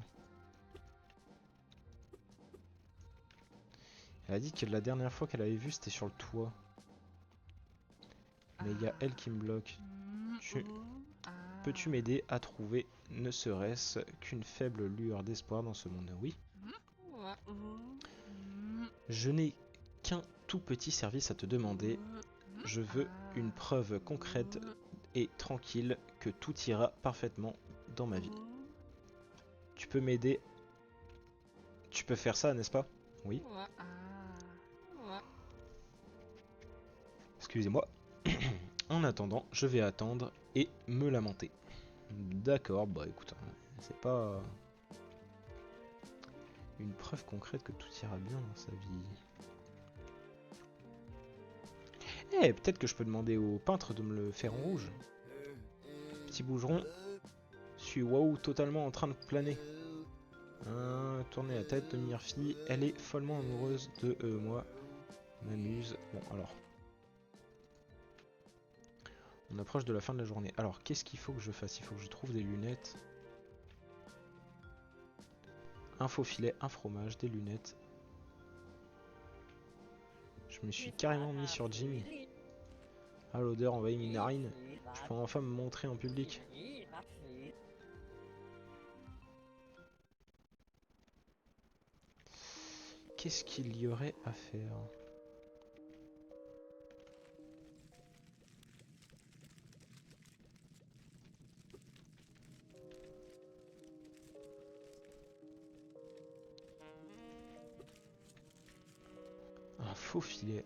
Elle a dit que la dernière fois qu'elle avait vu c'était sur le toit. Mais il y a elle qui me bloque. Peux-tu m'aider à trouver ne serait-ce qu'une faible lueur d'espoir dans ce monde? Oui. Je n'ai qu'un tout petit service à te demander. Je veux une preuve concrète et tranquille que tout ira parfaitement dans ma vie. Tu peux m'aider? Tu peux faire ça, n'est-ce pas? Oui. Excusez-moi. En attendant, je vais attendre et me lamenter. D'accord, bah écoute, c'est pas une preuve concrète que tout ira bien dans sa vie. Eh, peut-être que je peux demander au peintre de me le faire en rouge. Petit bougeron, suis waouh totalement en train de planer. Tourner la tête, demi-fille, elle est follement amoureuse de moi. M'amuse. Bon, alors. On approche de la fin de la journée. Alors, qu'est-ce qu'il faut que je fasse? Il faut que je trouve des lunettes. Un faux filet, un fromage, des lunettes. Je me suis carrément mis sur Jimmy. Ah, l'odeur envahit mes narines. Je peux enfin me montrer en public. Qu'est-ce qu'il y aurait à faire? Un faux filet.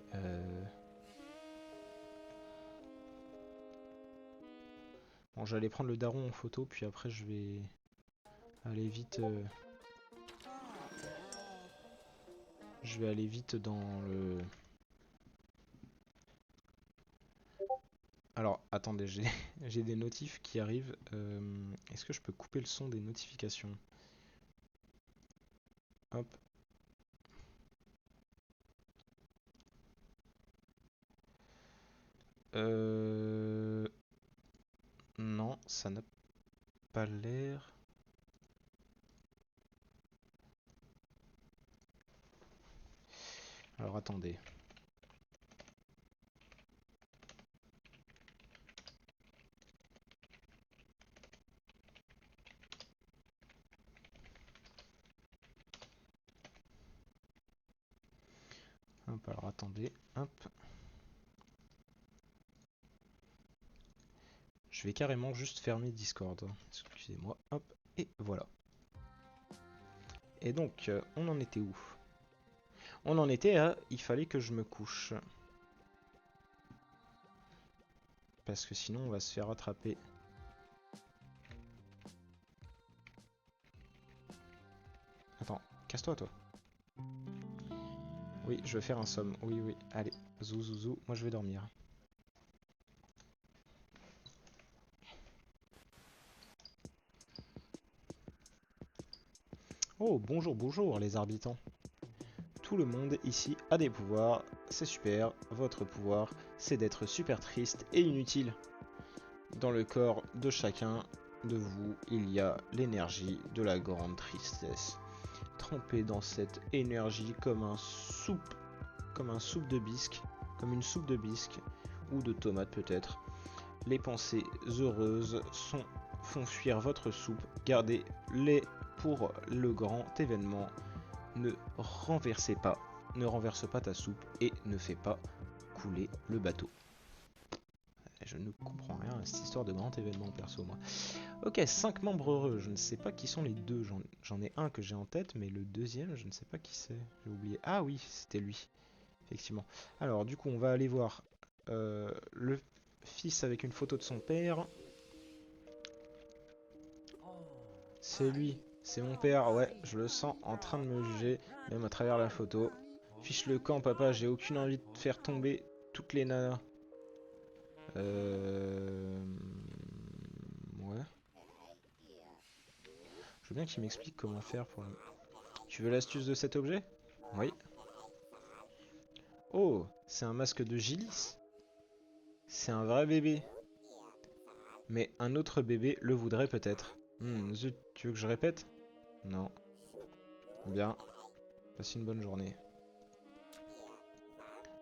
Bon, j'allais prendre le daron en photo, puis après je vais aller vite. Je vais aller vite dans le... Alors, attendez, j'ai des notifs qui arrivent. Est-ce que je peux couper le son des notifications? Hop. Non, ça n'a pas l'air... Alors, attendez. Hop, alors attendez. Hop. Je vais carrément juste fermer Discord. Excusez-moi. Hop. Et voilà. Et donc, on en était où? On en était à... Il fallait que je me couche. Parce que sinon, on va se faire attraper. Attends, casse-toi, toi. Oui, je vais faire un somme. Oui, oui. Allez, zou, zou, zou. Moi, je vais dormir. Oh, bonjour, bonjour, les habitants. Tout le monde ici a des pouvoirs, c'est super. Votre pouvoir, c'est d'être super triste et inutile. Dans le corps de chacun de vous, il y a l'énergie de la grande tristesse. Trempez dans cette énergie comme un soupe de bisque, comme une soupe de bisque ou de tomates peut-être. Les pensées heureuses font fuir votre soupe. Gardez-les pour le grand événement. Ne renverse pas ta soupe et ne fais pas couler le bateau. Je ne comprends rien à cette histoire de grand événement perso moi. Ok, 5 membres heureux, je ne sais pas qui sont les deux, j'en ai un que j'ai en tête, mais le deuxième, je ne sais pas qui c'est, j'ai oublié. Ah oui, c'était lui, effectivement. Alors du coup, on va aller voir le fils avec une photo de son père. C'est lui, c'est mon père, ouais, je le sens en train de me juger, même à travers la photo. Fiche le camp, papa, j'ai aucune envie de faire tomber toutes les nanas. Ouais. Je veux bien qu'il m'explique comment faire pour... Tu veux l'astuce de cet objet? Oui. Oh, c'est un masque de Gilis. C'est un vrai bébé. Mais un autre bébé le voudrait peut-être. Zut, tu veux que je répète? Non. Bien. Passe une bonne journée.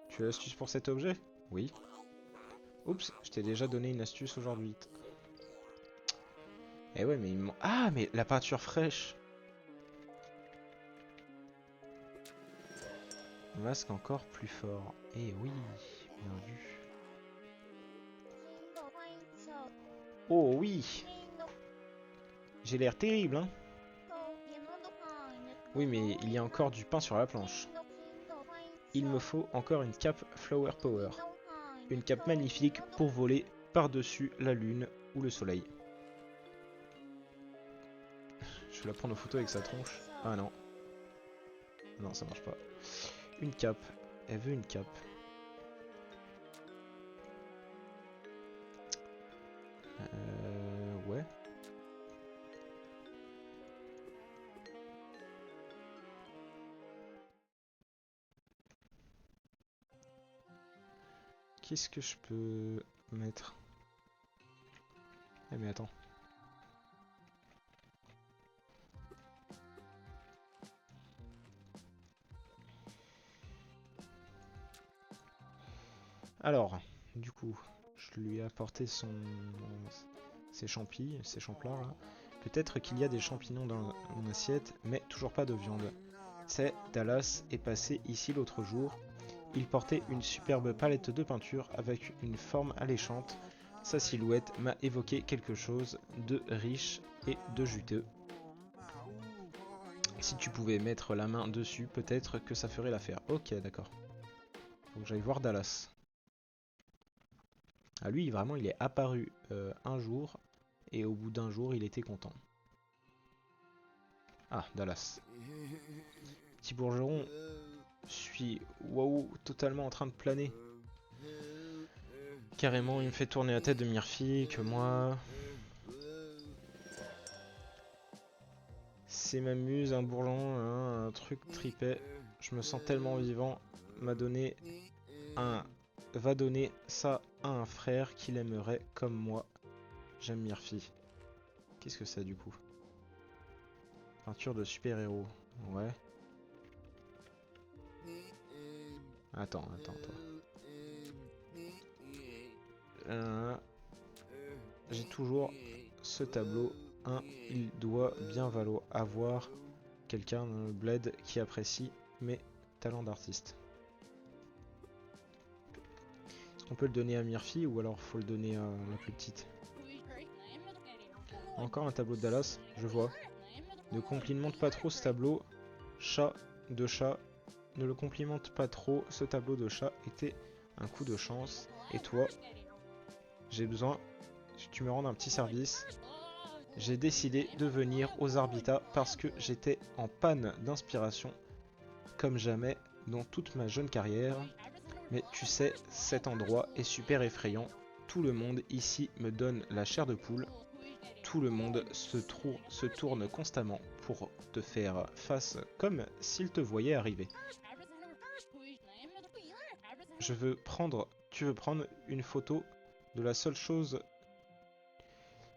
Tu as l'astuce pour cet objet? Oui. Oups, je t'ai déjà donné une astuce aujourd'hui. Eh ouais, mais il me... Ah, mais la peinture fraîche. Masque encore plus fort. Eh oui, bien vu. Oh oui. J'ai l'air terrible, hein? Oui, mais il y a encore du pain sur la planche. Il me faut encore une cape Flower Power. Une cape magnifique pour voler par-dessus la lune ou le soleil. Je vais la prendre en photo avec sa tronche. Ah non. Non, ça marche pas. Une cape. Elle veut une cape. Ouais. Qu'est-ce que je peux mettre? Eh mais attends. Alors, du coup, je lui ai apporté ses champis, ses champlards là. Peut-être qu'il y a des champignons dans mon assiette, mais toujours pas de viande. C'est Dallas est passé ici l'autre jour. Il portait une superbe palette de peinture avec une forme alléchante. Sa silhouette m'a évoqué quelque chose de riche et de juteux. Si tu pouvais mettre la main dessus, peut-être que ça ferait l'affaire. Ok, d'accord. Donc j'aille voir Dallas. Ah lui, vraiment, il est apparu un jour, et au bout d'un jour, il était content. Ah, Dallas. Petit bourgeron, je suis waouh, totalement en train de planer. Carrément, il me fait tourner la tête de Murphy, que moi... C'est ma muse, un bourgeon, hein, un truc tripet. Je me sens tellement vivant. Va donner ça à un frère qu'il aimerait comme moi. J'aime Murphy. Qu'est-ce que c'est du coup? Peinture de super-héros. Ouais. Attends, toi. J'ai toujours ce tableau. Il doit bien valoir avoir quelqu'un dans le bled qui apprécie mes talents d'artiste. Est-ce qu'on peut le donner à Murphy ou alors faut le donner à la plus petite? Encore un tableau de Dallas, je vois. Ne complimente pas trop ce tableau. Chat de chat. Ne le complimente pas trop. Ce tableau de chat était un coup de chance. Et toi, j'ai besoin que tu me rendes un petit service. J'ai décidé de venir aux Arbitas parce que j'étais en panne d'inspiration comme jamais dans toute ma jeune carrière. Mais tu sais, cet endroit est super effrayant. Tout le monde ici me donne la chair de poule. Tout le monde se tourne constamment pour te faire face comme s'il te voyait arriver. Tu veux prendre une photo de la seule chose...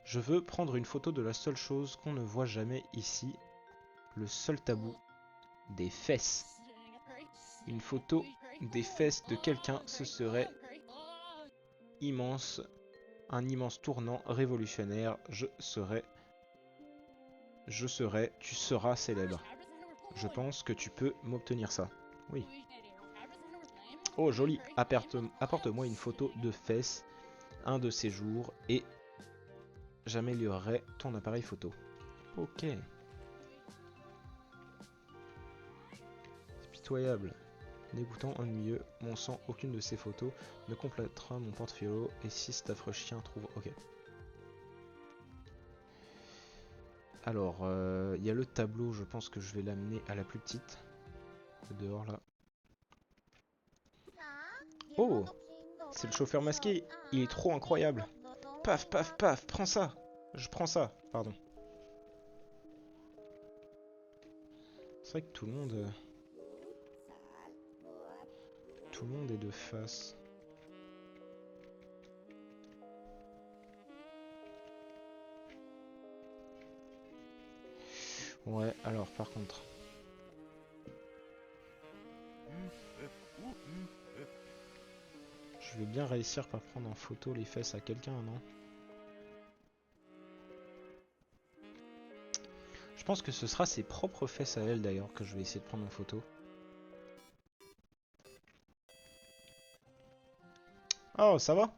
Je veux prendre une photo de la seule chose qu'on ne voit jamais ici. Le seul tabou. Des fesses. Une photo des fesses de quelqu'un, ce serait immense. Un immense tournant révolutionnaire. Tu seras célèbre. Je pense que tu peux m'obtenir ça. Oui. Oh, joli. Apporte-moi une photo de fesses un de ces jours et j'améliorerai ton appareil photo. Ok. C'est pitoyable. Dégoûtant, ennuyeux. Mon sang, aucune de ces photos ne complétera mon portfolio. Et si cet affreux chien trouve... Ok. Alors, il y a le tableau. Je pense que je vais l'amener à la plus petite. Dehors, là. Oh! C'est le chauffeur masqué. Il est trop incroyable. Paf, paf, paf. Prends ça. Je prends ça. Pardon. C'est vrai que tout le monde... Tout le monde est de face. Ouais, alors par contre... Je vais bien réussir par prendre en photo les fesses à quelqu'un, non? Je pense que ce sera ses propres fesses à elle d'ailleurs que je vais essayer de prendre en photo. Oh, ça va?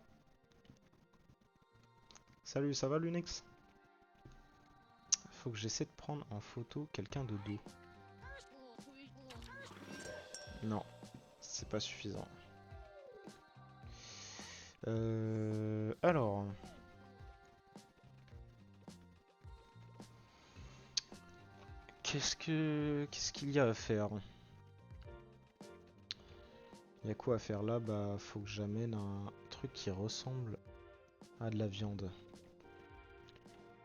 Salut, ça va Lunex? Faut que j'essaie de prendre en photo quelqu'un de dos. Non, c'est pas suffisant. Alors... Qu'est-ce qu'il y a à faire? Il y a quoi à faire là? Bah, faut que j'amène un truc qui ressemble à de la viande.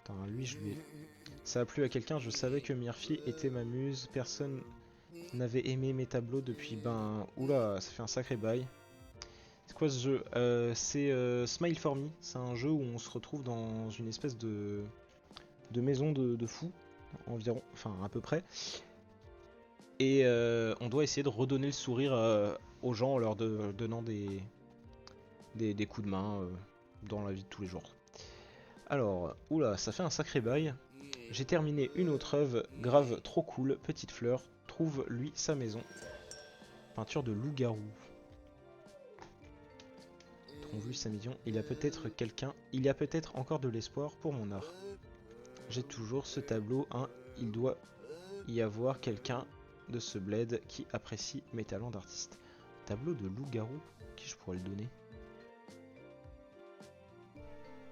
Attends, lui, je lui ai... Ça a plu à quelqu'un, je savais que Murphy était ma muse. Personne n'avait aimé mes tableaux depuis... Ben... Oula, ça fait un sacré bail. C'est quoi ce jeu? C'est Smile for Me. C'est un jeu où on se retrouve dans une espèce de maison de fous. Environ, enfin à peu près. Et on doit essayer de redonner le sourire aux gens en leur donnant des coups de main dans la vie de tous les jours. Alors, oula, ça fait un sacré bail. J'ai terminé une autre œuvre, grave trop cool, petite fleur, trouve lui sa maison. Peinture de loup-garou. Trouve lui sa maison, il y a peut-être encore de l'espoir pour mon art. J'ai toujours ce tableau, hein, il doit y avoir quelqu'un de ce bled qui apprécie mes talents d'artiste. Tableau de loup-garou, qui je pourrais le donner?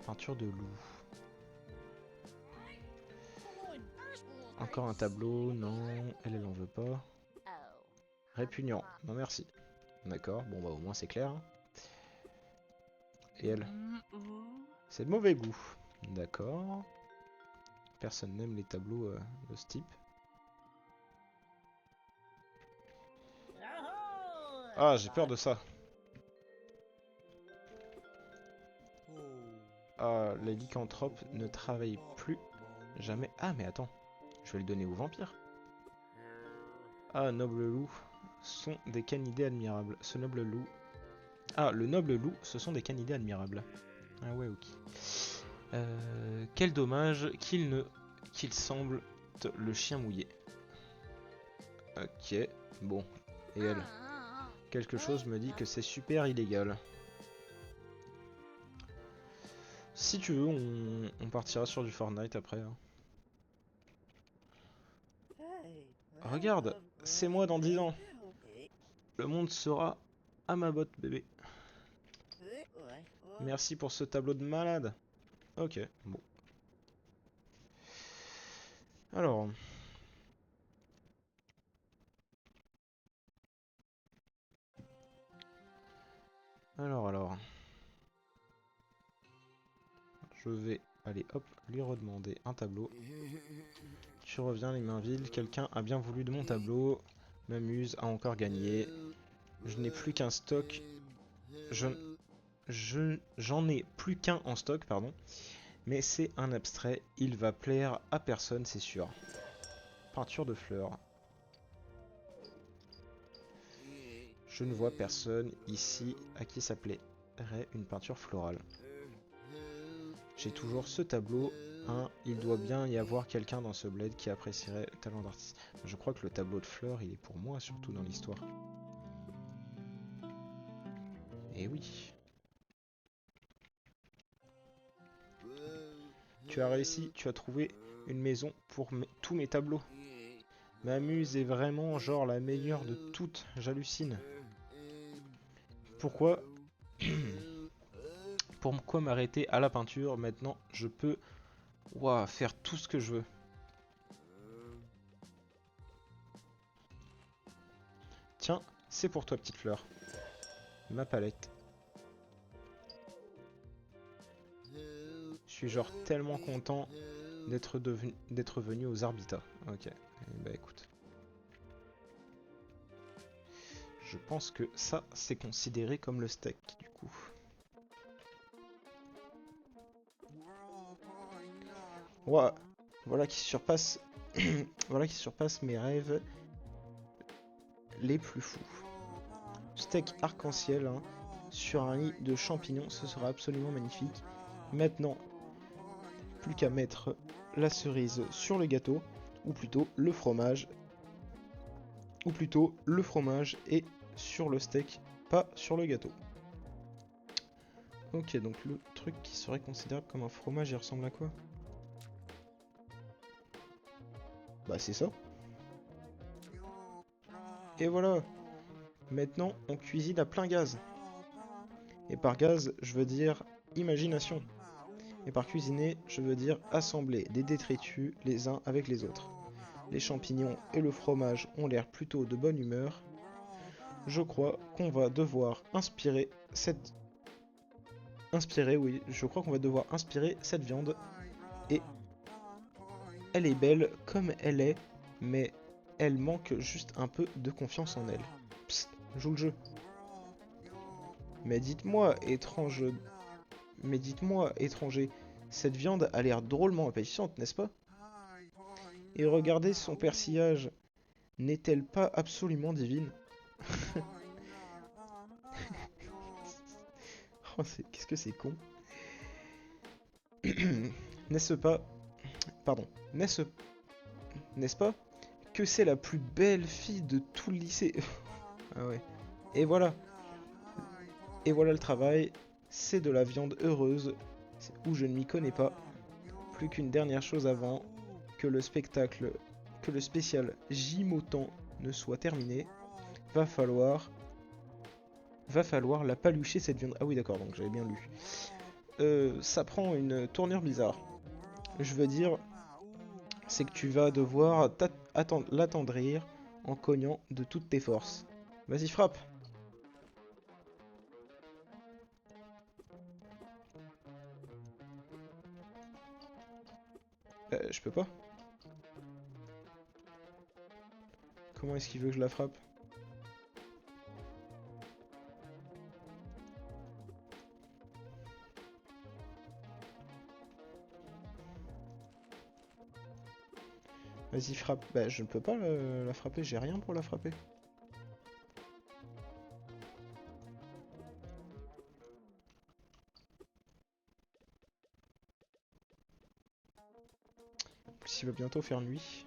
Peinture de loup. Encore un tableau, non, elle en veut pas. Répugnant, non merci. D'accord, bon bah au moins c'est clair. Hein. Et elle? C'est de mauvais goût. D'accord. Personne n'aime les tableaux de ce type. Ah, j'ai peur de ça. Ah, les lycanthropes ne travaillent plus jamais. Ah, mais attends. Je vais le donner aux vampires. Ah, noble loup sont des canidés admirables. Ce noble loup... Ah, le noble loup, ce sont des canidés admirables. Ah ouais, ok. Quel dommage qu'il semble le chien mouillé. Ok, bon. Et elle? Quelque chose me dit que c'est super illégal. Si tu veux, on partira sur du Fortnite après. Hein. Regarde, c'est moi dans 10 ans. Le monde sera à ma botte, bébé. Merci pour ce tableau de malade. Ok, bon. Alors. Alors. Je vais aller, hop, lui redemander un tableau. Tu reviens les mains vides. Quelqu'un a bien voulu de mon tableau. M'amuse à encore gagner. Je n'ai plus qu'un stock. J'en ai plus qu'un en stock, pardon. Mais c'est un abstrait. Il va plaire à personne, c'est sûr. Peinture de fleurs. Je ne vois personne ici à qui ça plairait une peinture florale. J'ai toujours ce tableau. Hein, il doit bien y avoir quelqu'un dans ce bled qui apprécierait le talent d'artiste. Je crois que le tableau de fleurs, il est pour moi, surtout dans l'histoire. Et oui. Tu as réussi, tu as trouvé une maison pour tous mes tableaux. Ma muse est vraiment genre la meilleure de toutes, j'hallucine. Pourquoi Pourquoi m'arrêter à la peinture? Maintenant, je peux faire tout ce que je veux. Tiens, c'est pour toi, petite fleur. Ma palette. Je suis genre tellement content d'être venu aux Arbitas. Ok, bah écoute. Je pense que ça, c'est considéré comme le steak, du coup. Ouah, voilà qui surpasse... voilà qui surpasse mes rêves les plus fous. Steak arc-en-ciel, hein, sur un lit de champignons, ce sera absolument magnifique. Maintenant, plus qu'à mettre la cerise sur le gâteau, ou plutôt le fromage, et sur le steak, pas sur le gâteau. Ok, donc le truc qui serait considérable comme un fromage, il ressemble à quoi? Bah c'est ça. Et voilà. Maintenant, on cuisine à plein gaz. Et par gaz, je veux dire imagination. Et par cuisiner, je veux dire assembler des détritus les uns avec les autres. Les champignons et le fromage ont l'air plutôt de bonne humeur. Je crois qu'on va devoir inspirer cette... je crois qu'on va devoir inspirer cette viande. Et elle est belle comme elle est, mais elle manque juste un peu de confiance en elle. Psst, joue le jeu. Mais dites-moi, étranger, cette viande a l'air drôlement appétissante, n'est-ce pas? Et regardez son persillage, n'est-elle pas absolument divine? Oh, qu'est-ce que c'est con. N'est-ce pas... Pardon. N'est-ce pas que c'est la plus belle fille de tout le lycée? Ah ouais. Et voilà. Et voilà le travail. C'est de la viande heureuse, où je ne m'y connais pas. Plus qu'une dernière chose avant que le spécial Jimotan ne soit terminé. Va falloir la palucher cette viande. Ah oui d'accord, donc j'avais bien lu. Ça prend une tournure bizarre. Je veux dire, c'est que tu vas devoir l'attendrir en cognant de toutes tes forces. Vas-y, frappe. Je peux pas. Comment est-ce qu'il veut que je la frappe? Vas-y, frappe. Bah, je ne peux pas la frapper, j'ai rien pour la frapper. En plus, il va bientôt faire nuit.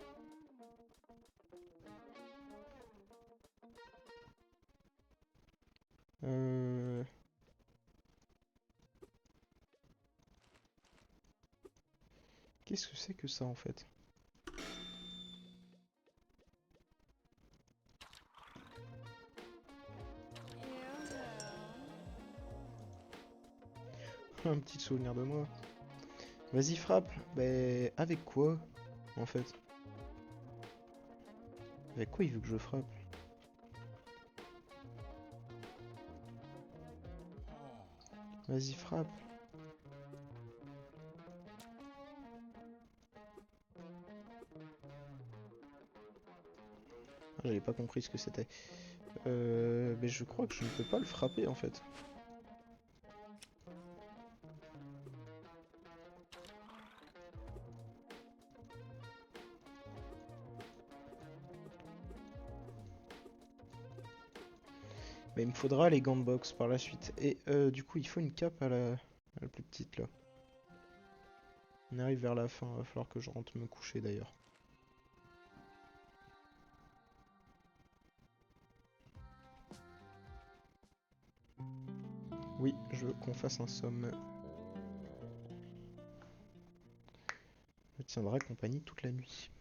Qu'est-ce que c'est que ça en fait? Un petit souvenir de moi. Vas-y, frappe. Bah, avec quoi en fait? Avec quoi il veut que je frappe? Vas-y, frappe. J'avais pas compris ce que c'était. Mais je crois que je ne peux pas le frapper en fait. Mais il me faudra les gants de boxe par la suite. Et du coup, il faut une cape à la plus petite là. On arrive vers la fin, il va falloir que je rentre me coucher d'ailleurs. Oui, je veux qu'on fasse un somme. Me tiendra compagnie toute la nuit.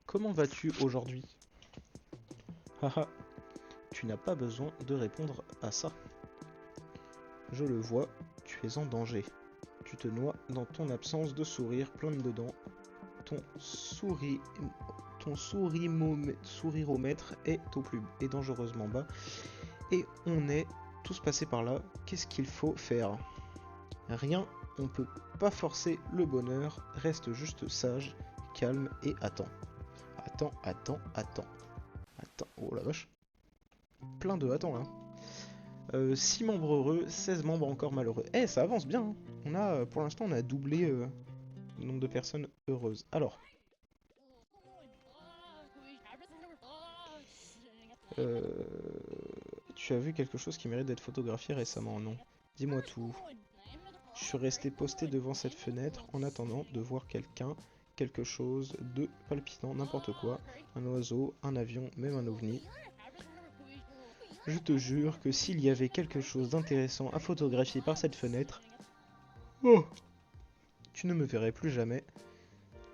Comment vas-tu aujourd'hui? Haha, tu n'as pas besoin de répondre à ça. Je le vois, tu es en danger. Tu te noies dans ton absence de sourire plein dedans. Ton souriromètre est est dangereusement bas. Et on est tous passés par là. Qu'est-ce qu'il faut faire? Rien, on peut pas forcer le bonheur. Reste juste sage, calme et attends. Attends. Oh la vache. Plein de attends là. 6 membres heureux, 16 membres encore malheureux. Eh, ça avance bien, hein. On a, pour l'instant, on a doublé le nombre de personnes heureuses. Alors, euh, tu as vu quelque chose qui mérite d'être photographié récemment, non? Dis-moi tout. Je suis resté posté devant cette fenêtre en attendant de voir quelque chose de palpitant, n'importe quoi. Un oiseau, un avion, même un ovni. Je te jure que s'il y avait quelque chose d'intéressant à photographier par cette fenêtre, oh, tu ne me verrais plus jamais.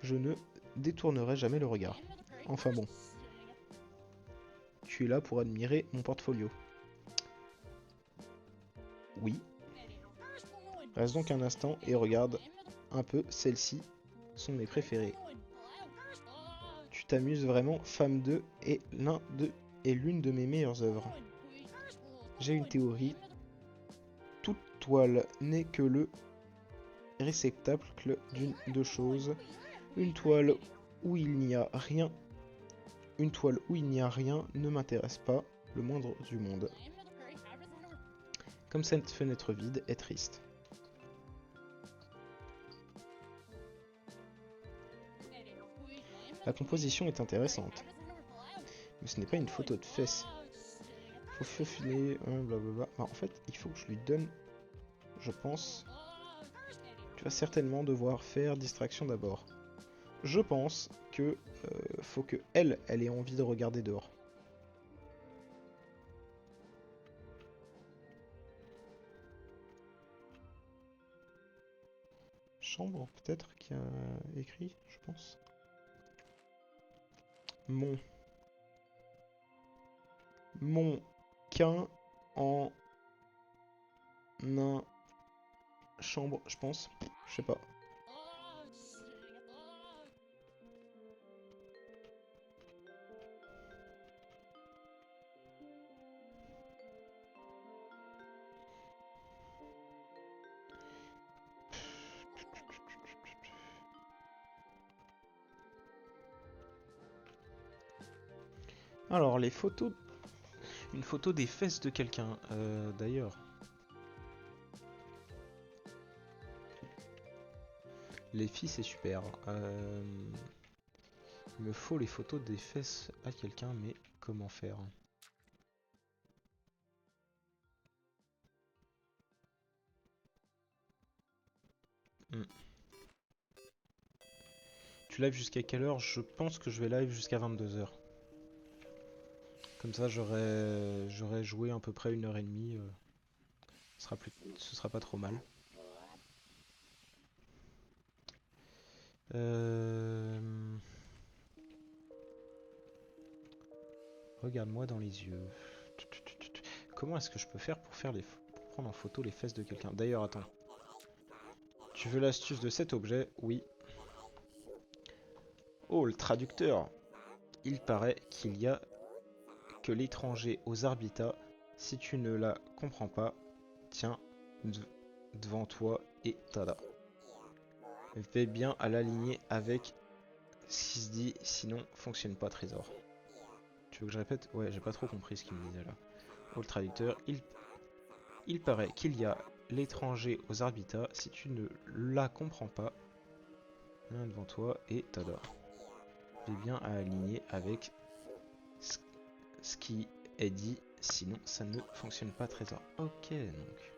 Je ne détournerai jamais le regard. Enfin bon, tu es là pour admirer mon portfolio. Oui. Reste donc un instant et regarde un peu, celles-ci sont mes préférées. Tu t'amuses vraiment, Femme 2 est l'une de mes meilleures œuvres. J'ai une théorie. Toute toile n'est que le réceptacle d'une de choses. Une toile où il n'y a rien. Une toile où il n'y a rien ne m'intéresse pas le moindre du monde. Comme cette fenêtre vide est triste. La composition est intéressante, mais ce n'est pas une photo de fesses. Faut faufiler, blablabla. En fait, il faut que je lui donne, je pense. Tu vas certainement devoir faire distraction d'abord. Je pense que faut que elle ait envie de regarder dehors. Chambre, peut-être, qui a écrit, je pense. Mon qu'un en un chambre, je pense. Je sais pas. Alors, les photos. Une photo des fesses de quelqu'un, d'ailleurs. Les filles, c'est super. Il me faut les photos des fesses à quelqu'un, mais comment faire? Hmm. Tu live jusqu'à quelle heure? Je pense que je vais live jusqu'à 22h. Comme ça, j'aurai joué à peu près 1h30. Ce sera pas trop mal. Regarde-moi dans les yeux. Comment est-ce que je peux faire pour pour prendre en photo les fesses de quelqu'un? D'ailleurs, attends. Tu veux l'astuce de cet objet? Oui. Oh, le traducteur! Il paraît qu'il y a que l'étranger aux habitats. Si tu ne la comprends pas, tiens devant toi et tada. Fais bien à l'aligner avec ce qui se dit, sinon fonctionne pas Trésor. Tu veux que je répète? Ouais, j'ai pas trop compris ce qu'il me disait là. Oh, le traducteur, il paraît qu'il y a l'étranger aux Arbitas. Si tu ne la comprends pas, viens devant toi et tada. Fais bien à aligner avec ce qui est dit, sinon ça ne fonctionne pas Trésor. Ok, donc.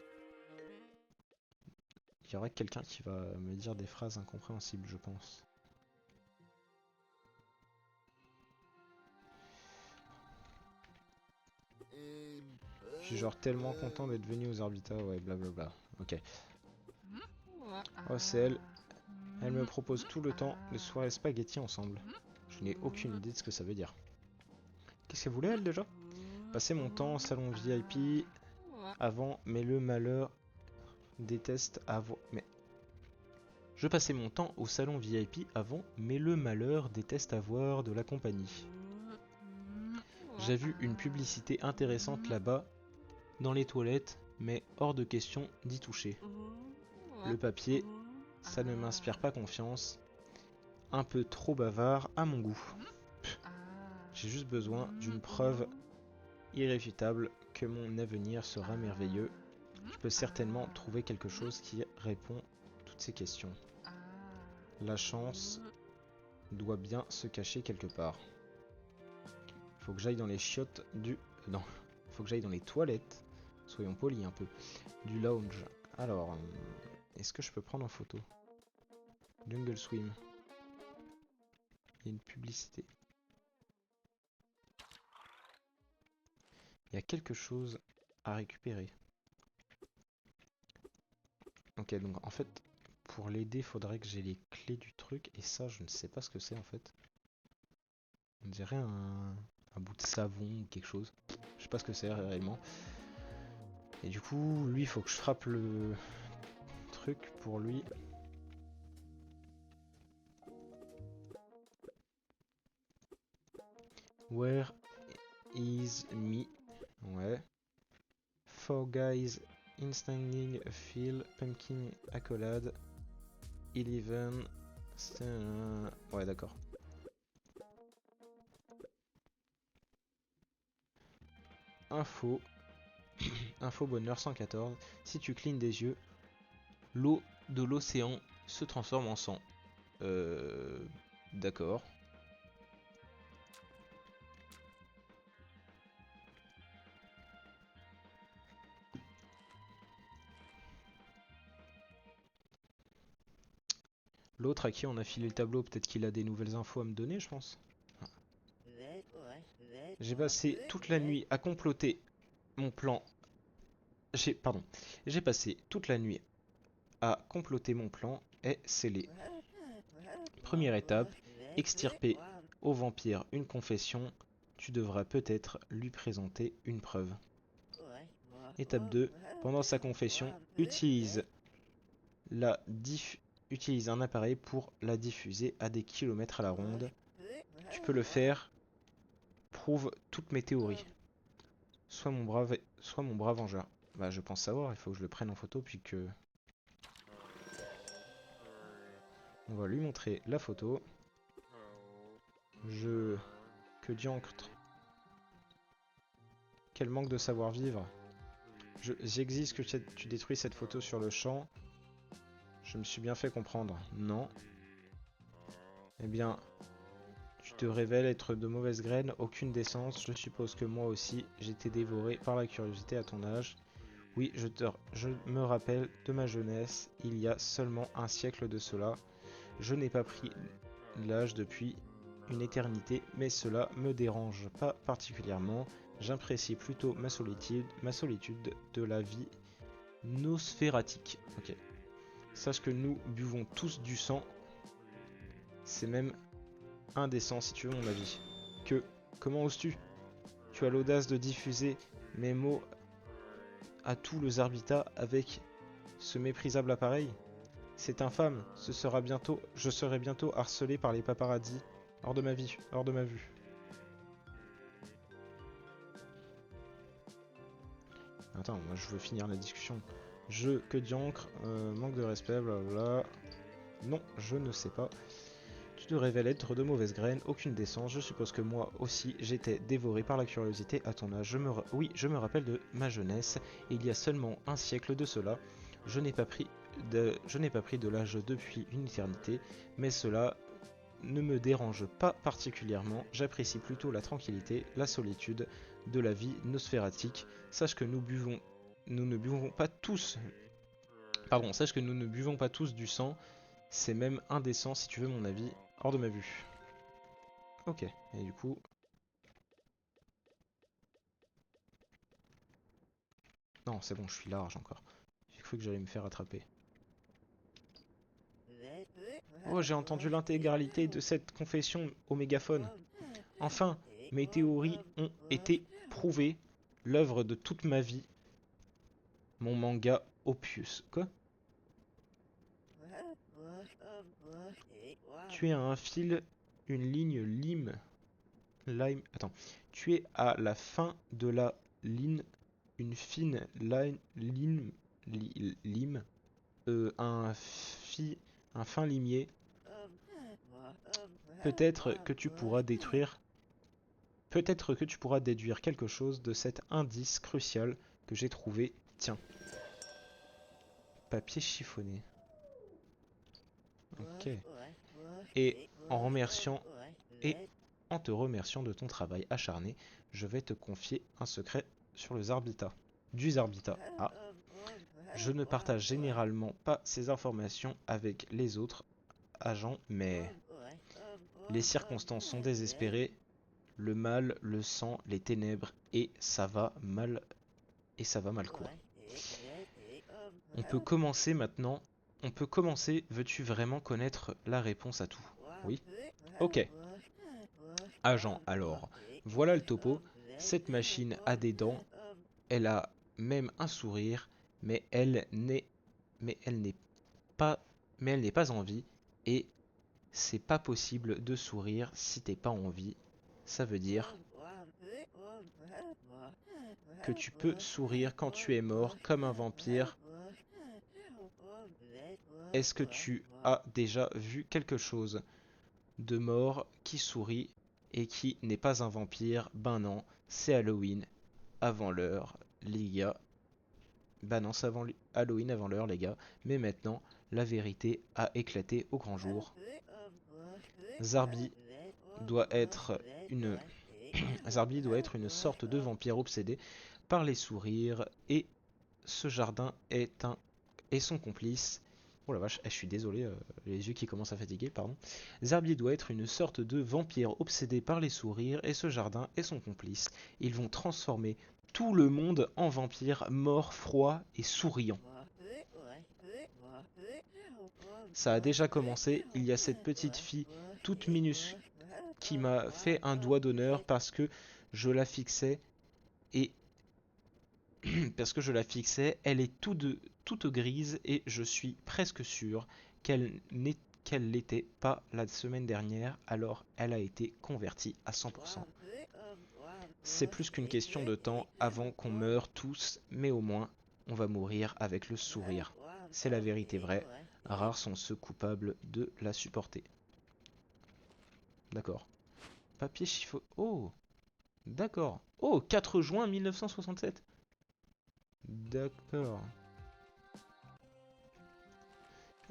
Il y aurait quelqu'un qui va me dire des phrases incompréhensibles, je pense. Je suis genre tellement content d'être venu aux Arbitas, ouais, blablabla. Ok. Oh, c'est elle. Elle me propose tout le temps de soirées spaghetti ensemble. Je n'ai aucune idée de ce que ça veut dire. Qu'est-ce qu'elle voulait, elle, déjà? Passer mon temps au salon VIP avant, mais le malheur déteste avoir... Mais... Je passais mon temps au salon VIP avant, mais le malheur déteste avoir de la compagnie. J'ai vu une publicité intéressante là-bas, dans les toilettes, mais hors de question d'y toucher. Le papier, ça ne m'inspire pas confiance. Un peu trop bavard à mon goût. J'ai juste besoin d'une preuve irréfutable que mon avenir sera merveilleux. Je peux certainement trouver quelque chose qui répond à toutes ces questions. La chance doit bien se cacher quelque part. Faut que j'aille dans les chiottes du... Non, faut que j'aille dans les toilettes. Soyons polis un peu. Du lounge. Alors, est-ce que je peux prendre en photo? Jungle Swim. Il y a une publicité. Il y a quelque chose à récupérer. Ok, donc en fait, pour l'aider, il faudrait que j'ai les clés du truc. Et ça, je ne sais pas ce que c'est en fait. On dirait un bout de savon ou quelque chose. Je sais pas ce que c'est réellement. Et du coup, lui, il faut que je frappe le truc pour lui. Where is me? Ouais. Four guys instantly feel pumpkin accolade. 11. Ouais, d'accord. Info. Info bonheur 114. Si tu clignes des yeux, l'eau de l'océan se transforme en sang. D'accord. L'autre à qui on a filé le tableau, peut-être qu'il a des nouvelles infos à me donner, je pense. J'ai passé toute la nuit à comploter mon plan. Pardon. J'ai passé toute la nuit à comploter mon plan est scellé. Première étape, extirper au vampire une confession. Tu devras peut-être lui présenter une preuve. Étape 2, pendant sa confession, la utilise un appareil pour la diffuser à des kilomètres à la ronde. Tu peux le faire, prouve toutes mes théories. Sois mon brave vengeur. Bah je pense savoir, il faut que je le prenne en photo puis que... On va lui montrer la photo. Que diantre. Quel manque de savoir-vivre. J'exige que tu détruis cette photo sur le champ. Je me suis bien fait comprendre. Non. Eh bien, tu te révèles être de mauvaise graine, aucune décence. Je suppose que moi aussi, j'étais dévoré par la curiosité à ton âge. Oui, je me rappelle de ma jeunesse, il y a seulement un siècle de cela. Je n'ai pas pris l'âge depuis une éternité, mais cela me dérange pas particulièrement. J'apprécie plutôt ma solitude de la vie nosphératique. Ok. Sache que nous buvons tous du sang. C'est même indécent si tu veux mon avis. Comment oses-tu? Tu as l'audace de diffuser mes mots à tout le Zarbita avec ce méprisable appareil? C'est infâme, je serai bientôt harcelé par les paparazzis. Hors de ma vie, hors de ma vue. Attends, moi je veux finir la discussion. Que diancre, manque de respect, blablabla. Non, je ne sais pas. Tu te révèles être de mauvaise graine, aucune décence. Je suppose que moi aussi j'étais dévoré par la curiosité à ton âge. Oui, je me rappelle de ma jeunesse. Il y a seulement un siècle de cela. Je n'ai pas pris de l'âge depuis une éternité, mais cela ne me dérange pas particulièrement. J'apprécie plutôt la tranquillité, la solitude de la vie nosphératique. Sache que nous ne buvons pas tous. Pardon, sache que nous ne buvons pas tous du sang. C'est même indécent si tu veux mon avis. Hors de ma vue. Ok, et du coup... Non, c'est bon, je suis large encore. J'ai cru que j'allais me faire attraper. Oh, j'ai entendu l'intégralité de cette confession au mégaphone. Enfin, mes théories ont été prouvées. L'œuvre de toute ma vie. Mon manga Opus. Quoi? Tu es à un fil, une ligne lime. Attends. Tu es à la fin de la ligne, une fine lime, un un fin limier. Peut-être que tu pourras détruire. Peut-être que tu pourras déduire quelque chose de cet indice crucial que j'ai trouvé. Tiens, papier chiffonné. Ok. Et en remerciant et en te remerciant de ton travail acharné, je vais te confier un secret sur le Zarbita. Du Zarbita. Ah. Je ne partage généralement pas ces informations avec les autres agents, mais les circonstances sont désespérées, le mal, le sang, les ténèbres, et ça va mal quoi. On peut commencer maintenant. On peut commencer. Veux-tu vraiment connaître la réponse à tout? Oui. Ok. Agent, alors. Voilà le topo. Cette machine a des dents. Elle a même un sourire, mais mais elle n'est pas, mais elle n'est pas en vie. Et c'est pas possible de sourire si t'es pas en vie. Ça veut dire que tu peux sourire quand tu es mort, comme un vampire. Est-ce que tu as déjà vu quelque chose de mort qui sourit et qui n'est pas un vampire? Ben non, c'est Halloween avant l'heure, les gars. Ben non, c'est Halloween avant l'heure, les gars. Mais maintenant, la vérité a éclaté au grand jour. Zarbi doit être une Zarbi doit être une sorte de vampire obsédé par les sourires et ce jardin est son complice. Oh la vache, je suis désolé, les yeux qui commencent à fatiguer, pardon. Zarbi doit être une sorte de vampire obsédé par les sourires et ce jardin est son complice. Ils vont transformer tout le monde en vampire mort, froid et souriant. Ça a déjà commencé, il y a cette petite fille toute minuscule qui m'a fait un doigt d'honneur parce que je la fixais et elle est toute grise et je suis presque sûr qu'elle l'était pas la semaine dernière, alors elle a été convertie à 100%. C'est plus qu'une question de temps avant qu'on meure tous, mais au moins on va mourir avec le sourire. C'est la vérité vraie, rares sont ceux coupables de la supporter. D'accord. Papier chiffon. Oh, d'accord. Oh, 4 juin 1967. D'accord.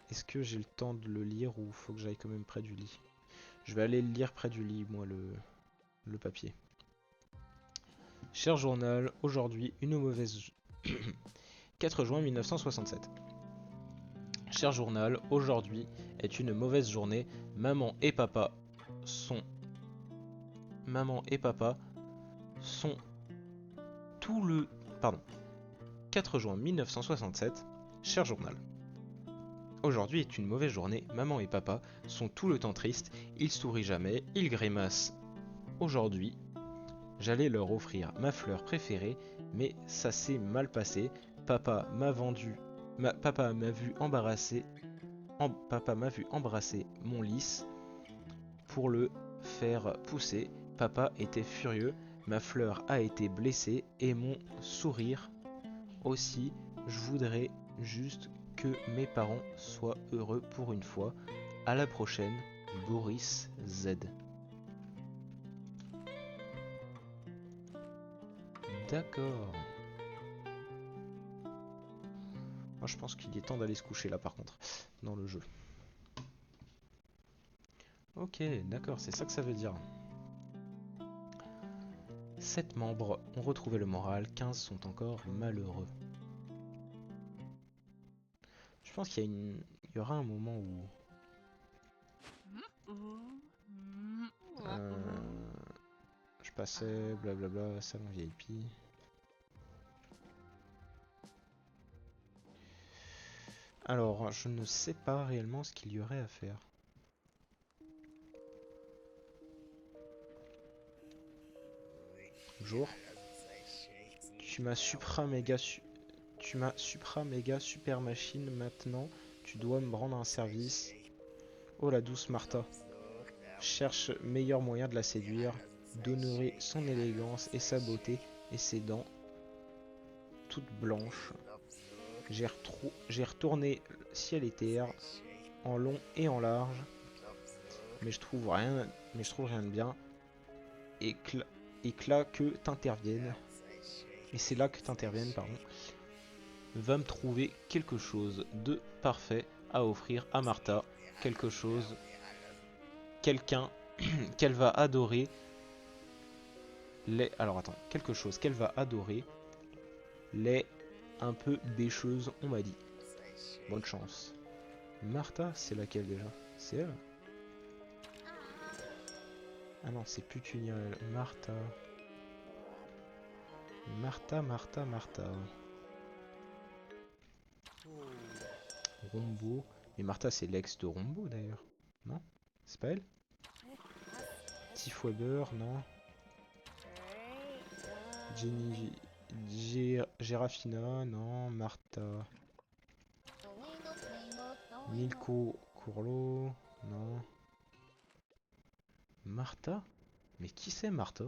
Est-ce que j'ai le temps de le lire ou faut que j'aille quand même près du lit? Je vais aller le lire près du lit, moi, le papier. Cher journal, aujourd'hui, une mauvaise... 4 juin 1967. Cher journal, aujourd'hui est une mauvaise journée. Maman et papa sont... Maman et papa sont tout le... Pardon. 4 juin 1967. Cher journal. Aujourd'hui est une mauvaise journée, maman et papa sont tout le temps tristes, ils sourient jamais, ils grimacent. Aujourd'hui, j'allais leur offrir ma fleur préférée, mais ça s'est mal passé. Papa m'a papa m'a vu papa m'a vu embrasser mon lys pour le faire pousser. Papa était furieux, ma fleur a été blessée et mon sourire aussi. Je voudrais juste que mes parents soient heureux pour une fois. À la prochaine, Boris Z. D'accord. Moi je pense qu'il est temps d'aller se coucher là par contre, dans le jeu. Ok, d'accord, c'est ça que ça veut dire. 7 membres ont retrouvé le moral, 15 sont encore malheureux. Je pense qu'il y aura un moment où... je passais, blablabla, salon VIP. Alors, je ne sais pas réellement ce qu'il y aurait à faire. Bonjour. Tu m'as supra méga super machine maintenant. Tu dois me rendre un service. Oh la douce Martha. Cherche meilleur moyen de la séduire, d'honorer son élégance et sa beauté et ses dents toutes blanches. J'ai retourné ciel et terre en long et en large, mais je trouve rien de bien. Et là que t'interviennes, et c'est là que t'interviennes, pardon, va me trouver quelque chose de parfait à offrir à Martha, quelque chose, quelqu'un qu'elle va adorer. Alors attends, quelque chose qu'elle va adorer, les un peu bêcheuse, on m'a dit. Bonne chance. Martha, c'est laquelle déjà? C'est elle? Ah non, c'est Putunia, elle. Martha. Martha. Rombo. Mais Martha, c'est l'ex de Rombo d'ailleurs. Non? C'est pas elle? Tiff Weber, non. Jenny. Gerafina, non. Martha. Milko Courlo, non. Martha? Mais qui c'est Martha?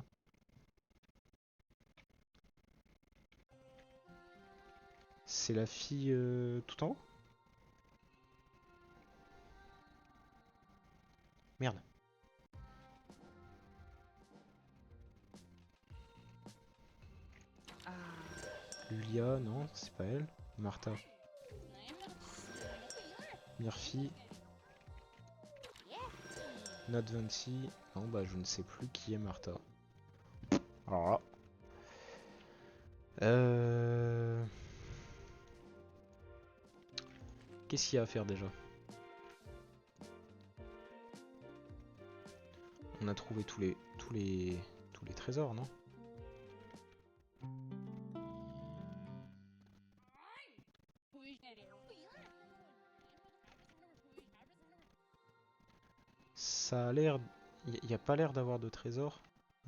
C'est la fille tout en haut? Merde. Lulia, non, c'est pas elle. Martha. Murphy. Not 26. Non, bah je ne sais plus qui est Martha. Alors là. Qu'est-ce qu'il y a à faire déjà? On a trouvé tous les trésors, non? Ça a l'air... Il n'y a pas l'air d'avoir de trésors.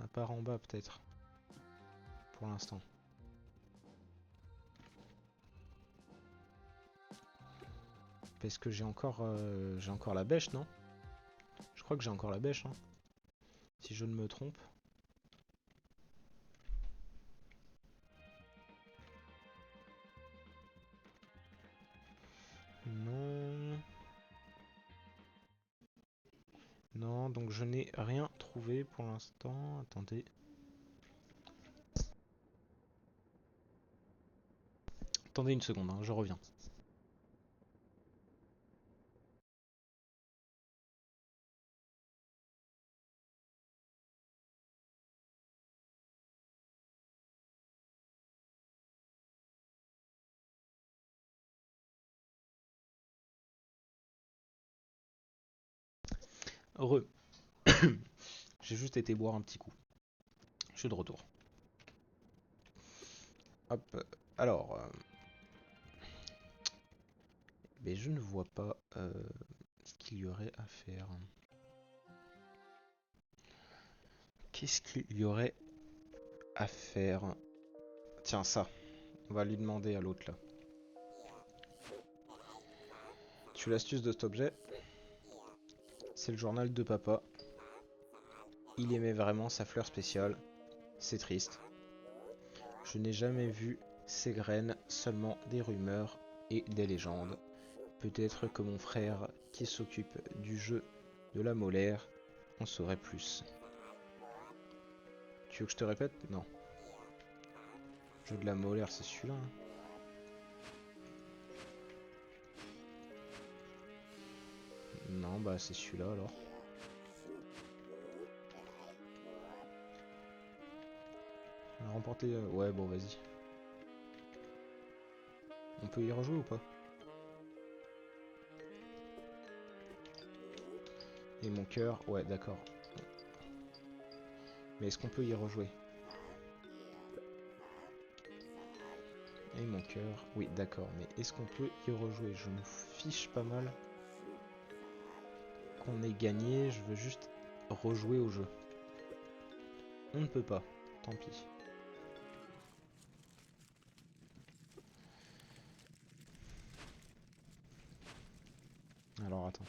À part en bas peut-être. Pour l'instant. Parce que j'ai encore la bêche, non? Je crois que j'ai encore la bêche, hein. Si je ne me trompe. Non. Non, donc je n'ai rien trouvé pour l'instant. Attendez. Attendez une seconde, hein, je reviens. Heureux. J'ai juste été boire un petit coup. Je suis de retour. Hop. Alors. Mais je ne vois pas ce qu'il y aurait à faire. Qu'est-ce qu'il y aurait à faire? Tiens, ça. On va lui demander à l'autre là. Tu veux l'astuce de cet objet? C'est le journal de papa. Il aimait vraiment sa fleur spéciale. C'est triste. Je n'ai jamais vu ces graines, seulement des rumeurs et des légendes. Peut-être que mon frère, qui s'occupe du jeu de la molaire, en saurait plus. Tu veux que je te répète? Non. Jeu de la molaire, c'est celui-là. Hein. Non, bah c'est celui-là alors. On a remporté... Ouais, bon, vas-y. On peut y rejouer ou pas? Et mon cœur... Ouais, d'accord. Mais est-ce qu'on peut y rejouer? Et mon cœur... Oui, d'accord. Mais est-ce qu'on peut y rejouer? Je me fiche pas mal qu'on ait gagné. Je veux juste rejouer au jeu. On ne peut pas. Tant pis. Alors, attends.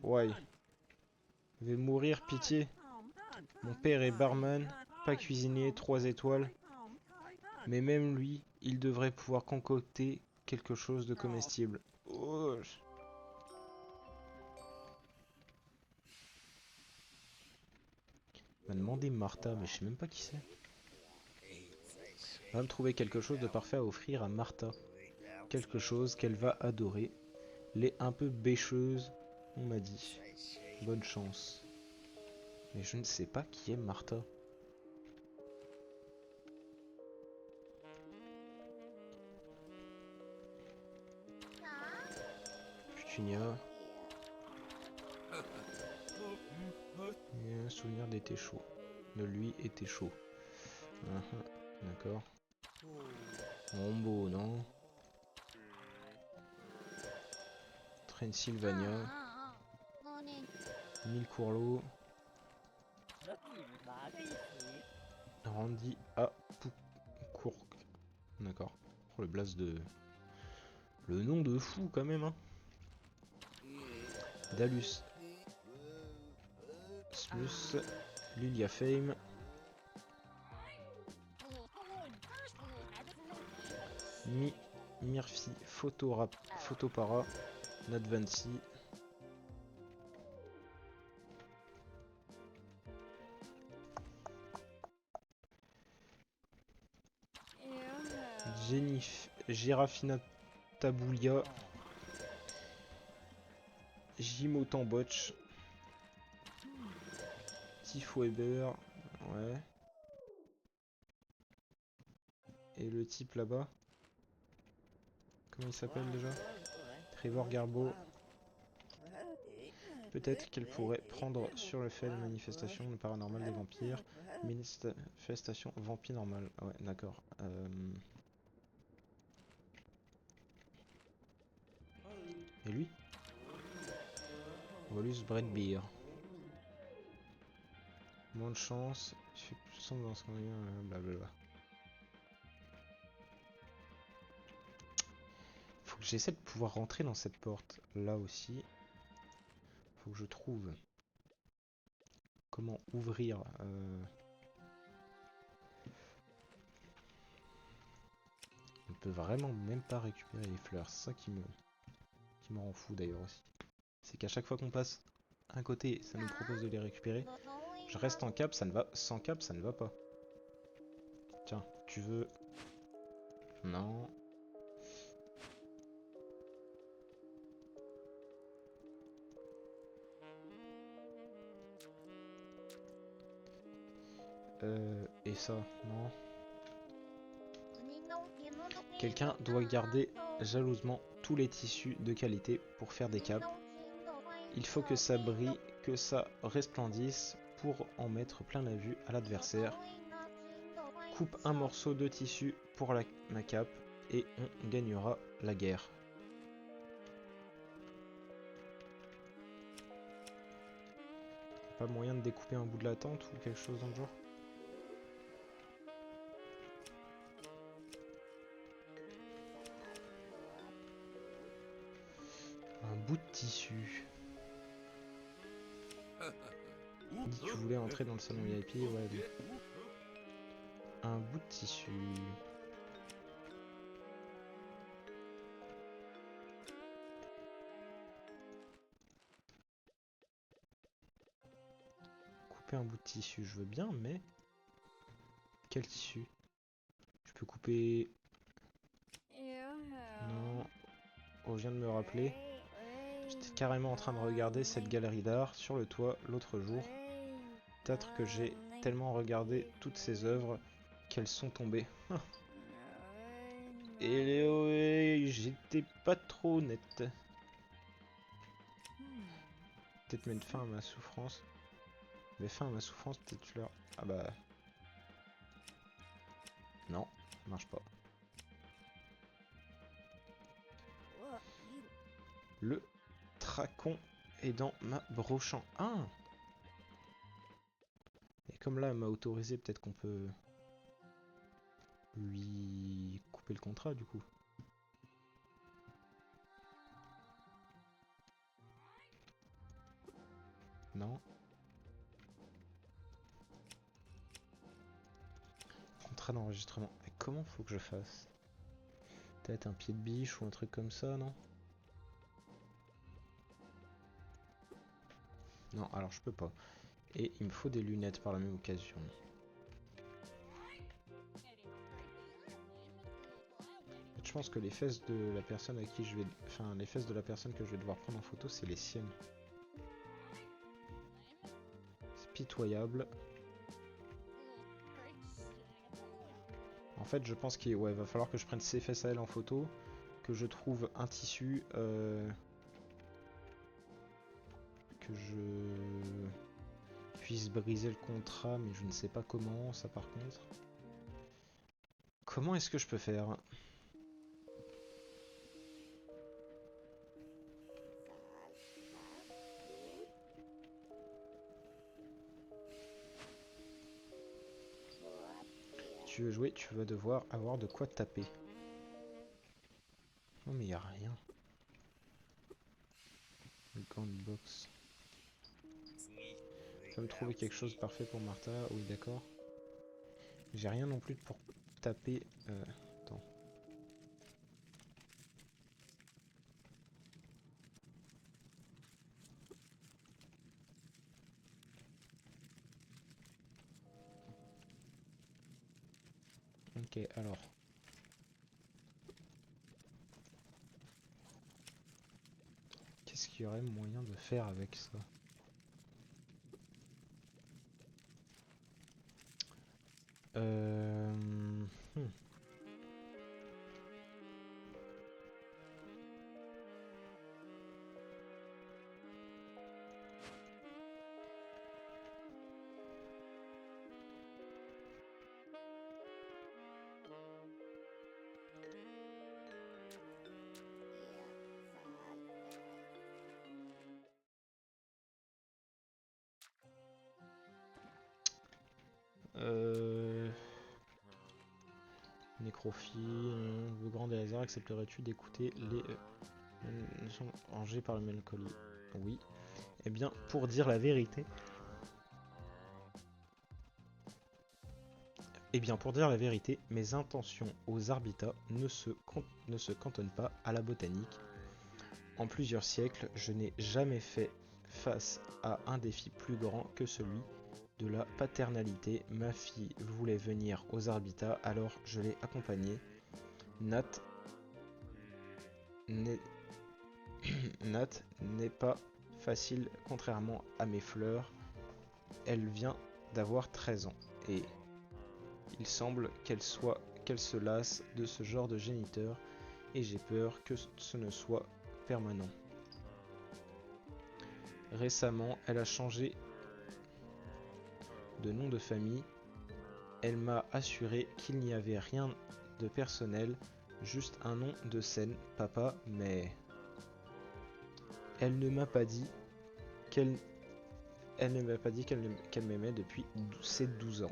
Ouais. Je vais mourir, pitié. Mon père est barman, pas cuisinier, 3 étoiles. Mais même lui, il devrait pouvoir concocter quelque chose de comestible. Oh. Il m'a demandé Martha, mais je sais même pas qui c'est. Va me trouver quelque chose de parfait à offrir à Martha. Quelque chose qu'elle va adorer. Les un peu bêcheuse, on m'a dit. Bonne chance. Mais je ne sais pas qui est Martha. Pétunia. Et un souvenir d'été chaud. De lui était chaud. D'accord. Rombo, non. Transylvania. Milcourlo. Randy à Poucourg. D'accord. Oh, le blast de... Le nom de fou quand même, hein. Dalus. Smus. Lilia Fame. Murphy. Photopara. Nadvancy. Girafina Taboulia. Jimotamboch. Tiff Weber. Ouais. Et le type là-bas. Comment il s'appelle déjà? Trevor Garbo. Peut-être qu'elle pourrait prendre sur le fait la manifestation paranormale des vampires. Manifestation vampire normale. Ouais, d'accord. Et lui? Volus Breadbeer. Moins de chance. Il fait plus sombre dans ce qu'on blablabla. Faut que j'essaie de pouvoir rentrer dans cette porte. Là aussi. Faut que je trouve comment ouvrir. On peut vraiment même pas récupérer les fleurs. C'est ça qui me rend fou d'ailleurs aussi. C'est qu'à chaque fois qu'on passe un côté, ça nous propose de les récupérer. Je reste en cap, ça ne va. Sans cap, ça ne va pas. Tiens, tu veux. Non. Et ça, non. Quelqu'un doit garder jalousement tous les tissus de qualité pour faire des capes. Il faut que ça brille, que ça resplendisse pour en mettre plein la vue à l'adversaire. Coupe un morceau de tissu pour ma cape et on gagnera la guerre. Pas moyen de découper un bout de la tente ou quelque chose dans le genre? Un bout de tissu. Dis tu voulais entrer dans le salon VIP, ouais. Mais... Un bout de tissu. couper un bout de tissu, je veux bien, mais... Quel tissu? Je peux couper... Non. Oh, je viens de me rappeler. J'étais carrément en train de regarder cette galerie d'art sur le toit l'autre jour. Peut-être que j'ai tellement regardé toutes ces œuvres qu'elles sont tombées. Et j'étais pas trop honnête. Peut-être mettre fin à ma souffrance. Mais fin à ma souffrance, peut-être leur... Ah bah... Non, ça marche pas. Le tracon est dans ma brochant. Ah! Et comme là, elle m'a autorisé, peut-être qu'on peut... lui couper le contrat, du coup. Non. Contrat d'enregistrement. Mais comment faut que je fasse? Peut-être un pied de biche ou un truc comme ça, non? Non, alors je peux pas. Et il me faut des lunettes par la même occasion. Je pense que les fesses de la personne à qui je vais... Enfin, les fesses de la personne que je vais devoir prendre en photo, c'est les siennes. C'est pitoyable. En fait, je pense qu'il va falloir que je prenne ses fesses à elle en photo, que je trouve un tissu, que je puisse briser le contrat, mais je ne sais pas comment, ça par contre. Comment est-ce que je peux faire? Si tu veux jouer, tu vas devoir avoir de quoi taper. Non mais y a rien. Le camp de boxe. Je vais me trouver quelque chose de parfait pour Martha. Oui, d'accord. J'ai rien non plus pour taper. Attends. Ok, alors. Qu'est-ce qu'il y aurait moyen de faire avec ça? Hmm. Nécrophilie, le grand des hasards, accepterais-tu d'écouter les sont rangés par la mélancolie? Oui. Eh bien, pour dire la vérité, mes intentions aux Arbitas ne se cantonnent pas à la botanique. En plusieurs siècles, je n'ai jamais fait face à un défi plus grand que celui de la paternalité. Ma fille voulait venir aux Arbitas, alors je l'ai accompagnée. Nat n'est Nat n'est pas facile, contrairement à mes fleurs. Elle vient d'avoir 13 ans et il semble qu'elle se lasse de ce genre de géniteur et j'ai peur que ce ne soit permanent. Récemment, elle a changé de nom de famille. Elle m'a assuré qu'il n'y avait rien de personnel, juste un nom de scène, papa, mais elle ne m'a pas dit qu'elle qu'elle m'aimait depuis ses 12 ans.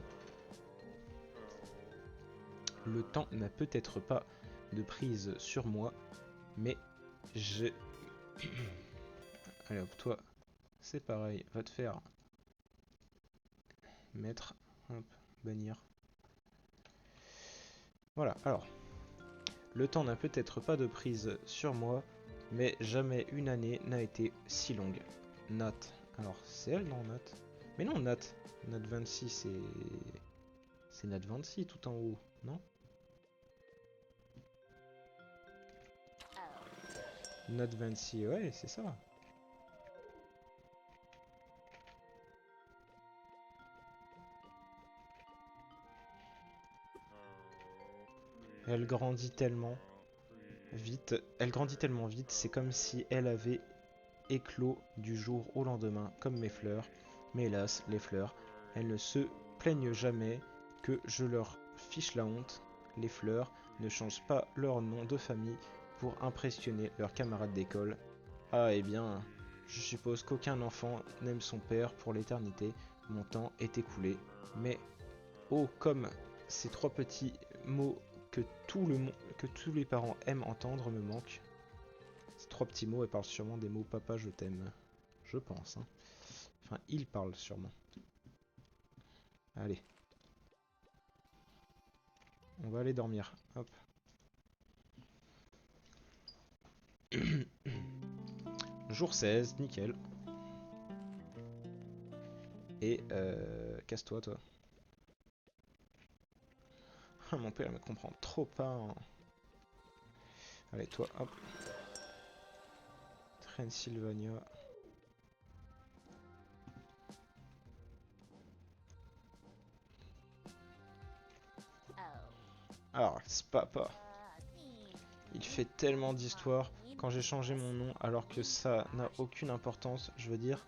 Le temps n'a peut-être pas de prise sur moi, mais je... Allez hop, toi, c'est pareil, va te faire mettre, hop, bannir. Voilà, alors, le temps n'a peut-être pas de prise sur moi, mais jamais une année n'a été si longue. Nat, alors c'est elle non Nat? Mais non, Nat. Nat 26, c'est... C'est Nat 26 tout en haut, non? Nat 26, ouais, c'est ça. Elle grandit tellement vite. Elle grandit tellement vite, c'est comme si elle avait éclos du jour au lendemain, comme mes fleurs. Mais hélas, les fleurs, elles ne se plaignent jamais que je leur fiche la honte. Les fleurs ne changent pas leur nom de famille pour impressionner leurs camarades d'école. Ah, eh bien, je suppose qu'aucun enfant n'aime son père pour l'éternité. Mon temps est écoulé. Mais, oh, comme ces trois petits mots que tous les parents aiment entendre me manquent. Ces trois petits mots, elles parlent sûrement des mots papa je t'aime. Je pense. Hein. Enfin, ils parlent sûrement. Allez. On va aller dormir. Hop. Jour 16, nickel. Et casse-toi, toi. Mon père me comprend trop pas. Hein. Allez, toi, hop. Transylvania. Alors, c'est papa. Il fait tellement d'histoires quand j'ai changé mon nom alors que ça n'a aucune importance. Je veux dire,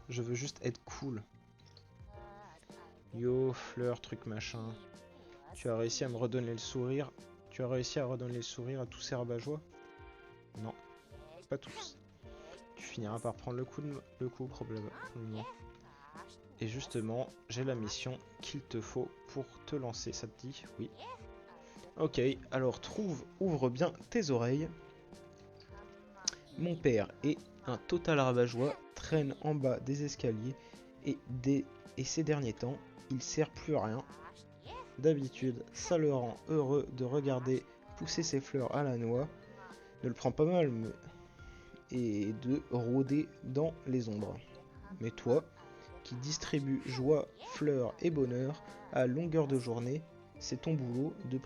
je veux juste être cool. Yo, fleur, truc machin. Tu as réussi à me redonner le sourire. Tu as réussi à redonner le sourire à tous ces rabat-joie? Non, pas tous. Tu finiras par prendre le coup probablement. Et justement, j'ai la mission qu'il te faut pour te lancer. Ça te dit? Oui. Ok, alors ouvre bien tes oreilles. Mon père est un total rabat-joie, traîne en bas des escaliers et, ces derniers temps, il sert plus à rien. D'habitude, ça le rend heureux de regarder pousser ses fleurs à la noix, ne le prend pas mal, et de rôder dans les ombres. Mais toi, qui distribue joie, fleurs et bonheur à longueur de journée, c'est ton boulot de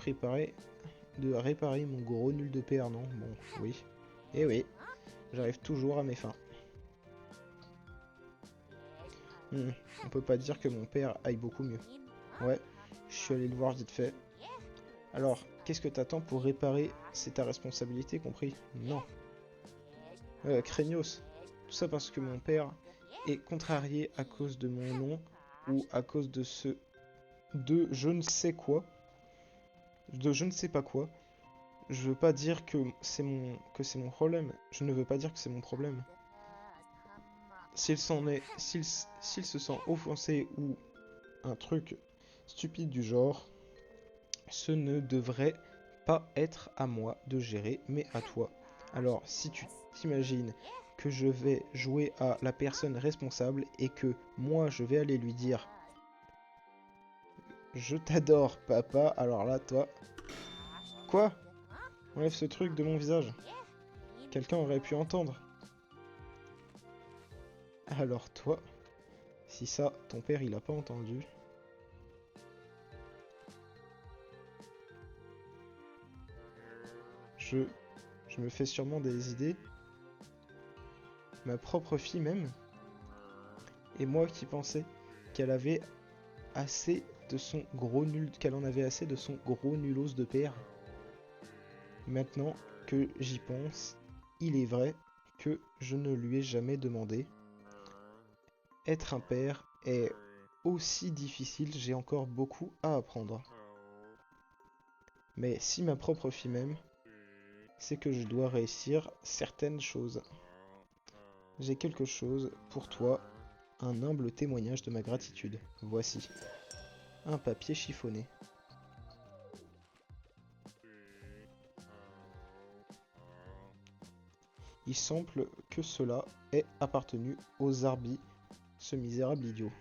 réparer mon gros nul de père, non? Bon, oui. Eh oui, j'arrive toujours à mes fins. On peut pas dire que mon père aille beaucoup mieux. Ouais, je suis allé le voir vite fait. Alors, qu'est-ce que t'attends pour réparer? C'est ta responsabilité, compris? Non. Craignos. Tout ça parce que mon père est contrarié à cause de mon nom ou à cause de je ne sais quoi, de je ne sais pas quoi. Je veux pas dire que c'est mon problème. Je ne veux pas dire que c'est mon problème. S'il se sent offensé ou un truc stupide du genre, ce ne devrait pas être à moi de gérer, mais à toi. Alors, si tu t'imagines que je vais jouer à la personne responsable et que moi je vais aller lui dire je t'adore papa, alors là toi... Quoi? Enlève ce truc de mon visage. Quelqu'un aurait pu entendre. Alors toi, si ça, ton père il a pas entendu... Je me fais sûrement des idées. Ma propre fille même. Et moi qui pensais qu'elle avait assez de son gros nul, qu'elle en avait assez de son gros nulos de père. Maintenant que j'y pense, il est vrai que je ne lui ai jamais demandé. Être un père est aussi difficile, j'ai encore beaucoup à apprendre. Mais si ma propre fille m'aime, c'est que je dois réussir certaines choses. J'ai quelque chose pour toi, un humble témoignage de ma gratitude. Voici. Un papier chiffonné. Il semble que cela ait appartenu aux Arby, ce misérable idiot.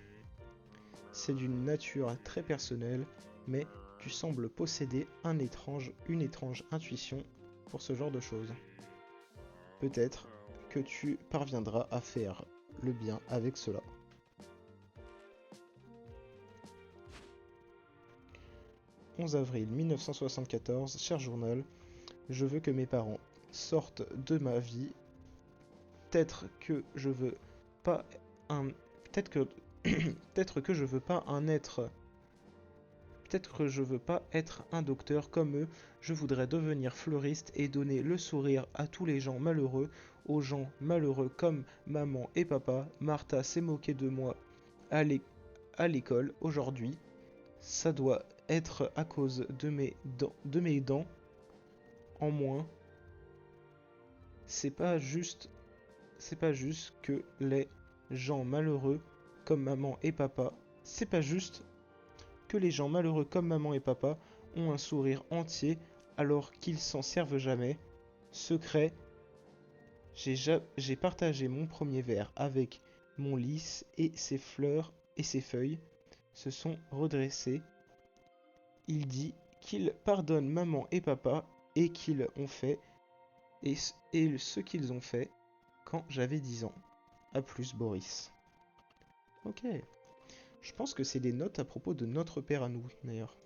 C'est d'une nature très personnelle, mais tu sembles posséder une étrange intuition pour ce genre de choses. Peut-être que tu parviendras à faire le bien avec cela. 11 avril 1974, cher journal, je veux que mes parents sortent de ma vie. Peut-être que je veux pas un... Peut-être que... Peut-être que je veux pas un être... Peut-être que je veux pas être un docteur comme eux, je voudrais devenir fleuriste et donner le sourire à tous les gens malheureux, aux gens malheureux comme maman et papa. Martha s'est moquée de moi à l'école aujourd'hui. Ça doit être à cause de mes dents en moins. C'est pas juste, c'est pas juste que les gens malheureux comme maman et papa, c'est pas juste que les gens malheureux comme maman et papa ont un sourire entier alors qu'ils s'en servent jamais. Secret, j'ai partagé mon premier verre avec mon lys et ses fleurs et ses feuilles se sont redressées. Il dit qu'il pardonne maman et papa et qu'ils ont fait et ce qu'ils ont fait quand j'avais 10 ans. A plus Boris. Ok. Je pense que c'est des notes à propos de notre père à nous, d'ailleurs.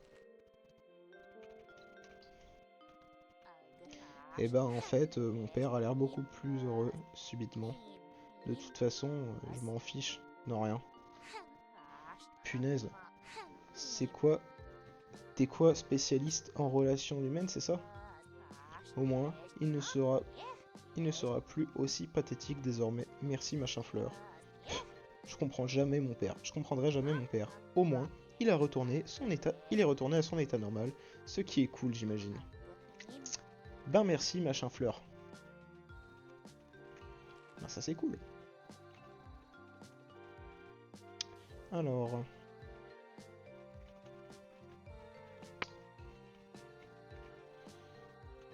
Et ben en fait, mon père a l'air beaucoup plus heureux, subitement. De toute façon, je m'en fiche de rien. Punaise. C'est quoi? T'es quoi, spécialiste en relations humaines, c'est ça? Au moins, il ne sera plus aussi pathétique désormais. Merci, machin fleur. Je comprends jamais mon père. Je comprendrai jamais mon père. Au moins, il est retourné à son état normal, ce qui est cool, j'imagine. Ben merci, machin fleur. Ben ça c'est cool. Alors...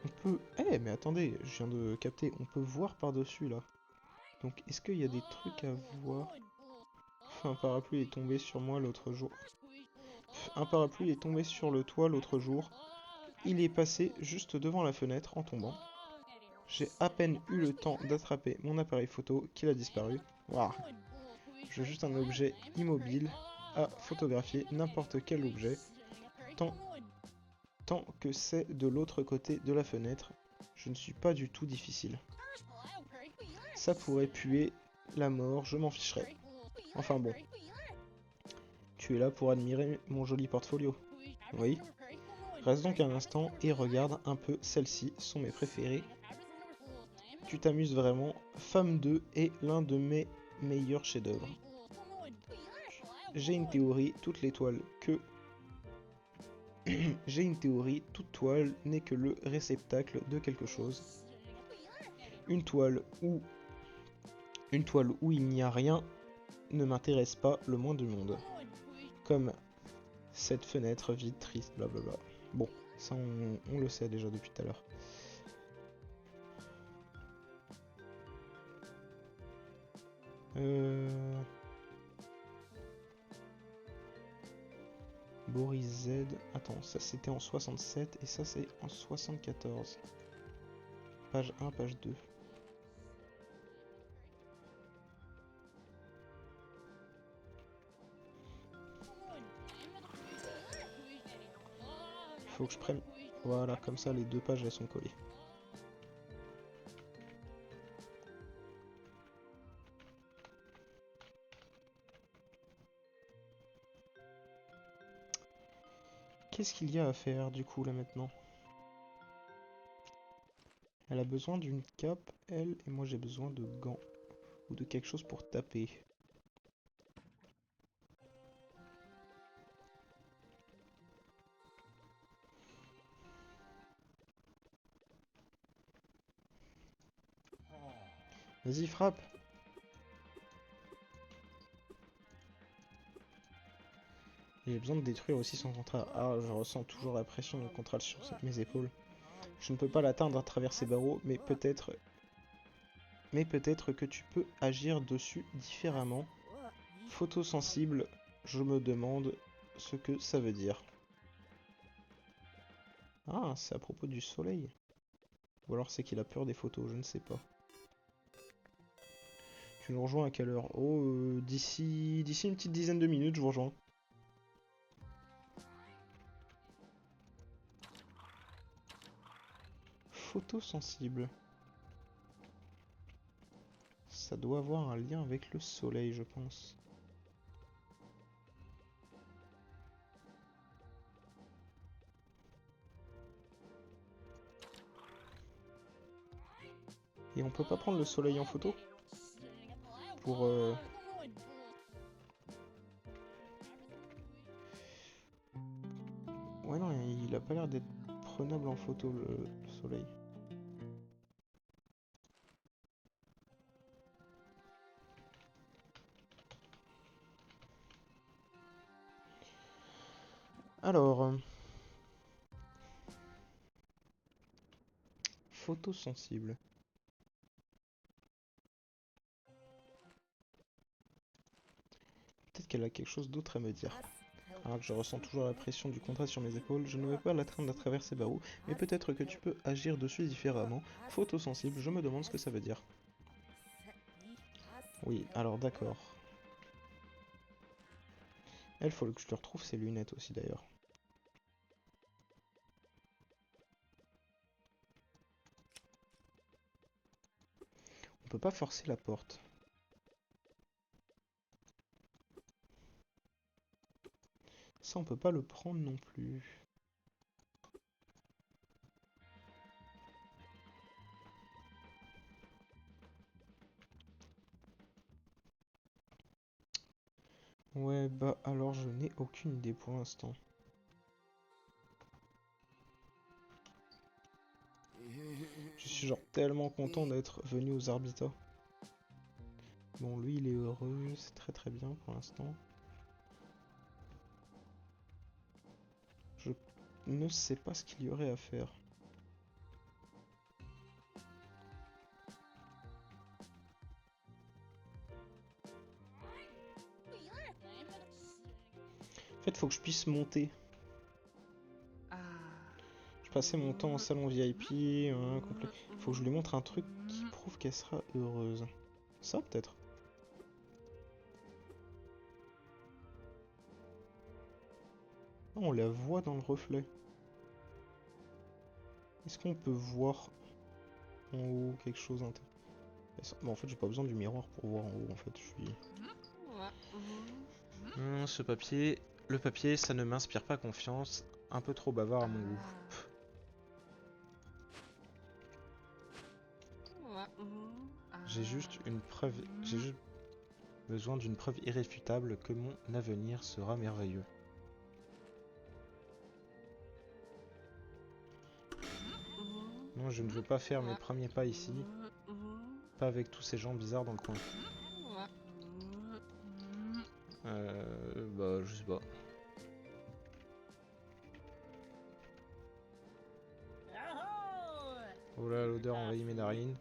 On peut... Eh mais attendez, je viens de capter, on peut voir par-dessus là. Donc est-ce qu'il y a des trucs à voir? Un parapluie est tombé sur moi l'autre jour. Un parapluie est tombé sur le toit l'autre jour. Il est passé juste devant la fenêtre en tombant. J'ai à peine eu le temps d'attraper mon appareil photo qu'il a disparu. Waouh. Je veux juste un objet immobile à photographier, n'importe quel objet, tant, tant que c'est de l'autre côté de la fenêtre. Je ne suis pas du tout difficile. Ça pourrait puer la mort, je m'en ficherais. Enfin bon. Tu es là pour admirer mon joli portfolio. Oui. Reste donc un instant et regarde un peu, celles-ci sont mes préférées. Tu t'amuses vraiment. Femme 2 est l'un de mes meilleurs chefs-d'œuvre. J'ai une théorie, toutes les toiles que... J'ai une théorie, toute toile n'est que le réceptacle de quelque chose. Une toile où il n'y a rien ne m'intéresse pas le moins du monde. Comme cette fenêtre vide, triste, blablabla. Bon, ça on le sait déjà depuis tout à l'heure. Boris Z. Attends, ça c'était en 67 et ça c'est en 74. Page 1, page 2. Faut que je prenne... Voilà, comme ça les deux pages elles sont collées. Qu'est-ce qu'il y a à faire du coup là maintenant? Elle a besoin d'une cape, elle, et moi j'ai besoin de gants. Ou de quelque chose pour taper. Vas-y, frappe! Il a besoin de détruire aussi son contrat. Ah, je ressens toujours la pression du contrat sur mes épaules. Je ne peux pas l'atteindre à travers ces barreaux, mais peut-être que tu peux agir dessus différemment. Photosensible, je me demande ce que ça veut dire. Ah, c'est à propos du soleil. Ou alors c'est qu'il a peur des photos, je ne sais pas. Tu nous rejoins à quelle heure? Oh, d'ici une petite dizaine de minutes, je vous rejoins. Photosensible. Ça doit avoir un lien avec le soleil, je pense. Et on peut pas prendre le soleil en photo pour... Ouais non, il a pas l'air d'être prenable en photo le soleil. Alors... Photosensible. Peut-être qu'elle a quelque chose d'autre à me dire. Alors que je ressens toujours la pression du contrat sur mes épaules, je ne veux pas l'atteindre à travers ces barreaux, mais peut-être que tu peux agir dessus différemment. Photosensible, je me demande ce que ça veut dire. Oui, alors d'accord. Elle, faut que je te retrouve ses lunettes aussi d'ailleurs. On peut pas forcer la porte. Ça, on peut pas le prendre non plus. Ouais, bah alors je n'ai aucune idée pour l'instant. Je suis genre tellement content d'être venu aux Arbitas. Bon, lui il est heureux, c'est très très bien pour l'instant. Je ne sais pas ce qu'il y aurait à faire. En fait, faut que je puisse monter. Je passais mon temps en salon VIP, complet. Faut que je lui montre un truc qui prouve qu'elle sera heureuse. Ça, peut-être. Oh, on la voit dans le reflet. Est-ce qu'on peut voir en haut quelque chose intéressant? Bon, en fait, j'ai pas besoin du miroir pour voir en haut, en fait. Je suis... ce papier... Le papier, ça ne m'inspire pas confiance. Un peu trop bavard à mon goût. J'ai juste une preuve... J'ai juste besoin d'une preuve irréfutable que mon avenir sera merveilleux. Non, je ne veux pas faire mes premiers pas ici. Pas avec tous ces gens bizarres dans le coin. Bah, je sais pas. Oh là, l'odeur envahit mes narines.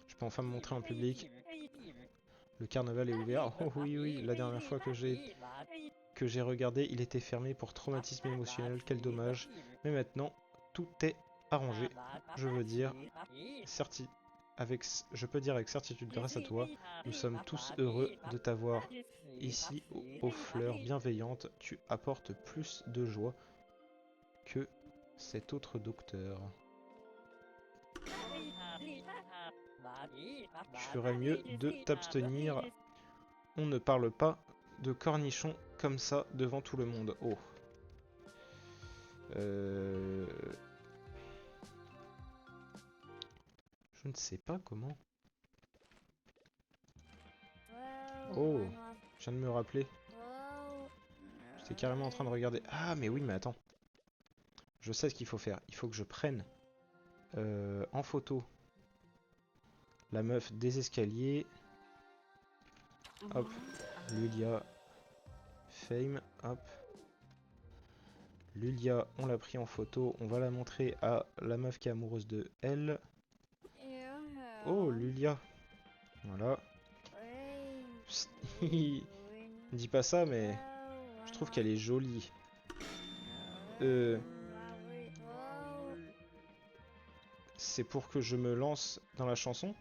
Je peux enfin me montrer en public. Le carnaval est ouvert. Oh oui, oui, la dernière fois que j'ai regardé, il était fermé pour traumatisme émotionnel. Quel dommage. Mais maintenant, tout est arrangé. Je veux dire, je peux dire avec certitude, grâce à toi, nous sommes tous heureux de t'avoir ici aux fleurs bienveillantes. Tu apportes plus de joie que cet autre docteur. Tu ferais mieux de t'abstenir. On ne parle pas de cornichons comme ça devant tout le monde. Oh. Je ne sais pas comment. Oh, je viens de me rappeler. J'étais carrément en train de regarder. Ah, mais oui, mais attends. Je sais ce qu'il faut faire. Il faut que je prenne en photo la meuf des escaliers. Hop, Lulia, Fame, hop. Lulia, on l'a pris en photo. On va la montrer à la meuf qui est amoureuse de elle. Oh, Lulia. Voilà. Dis pas ça, mais je trouve qu'elle est jolie. C'est pour que je me lance dans la chanson?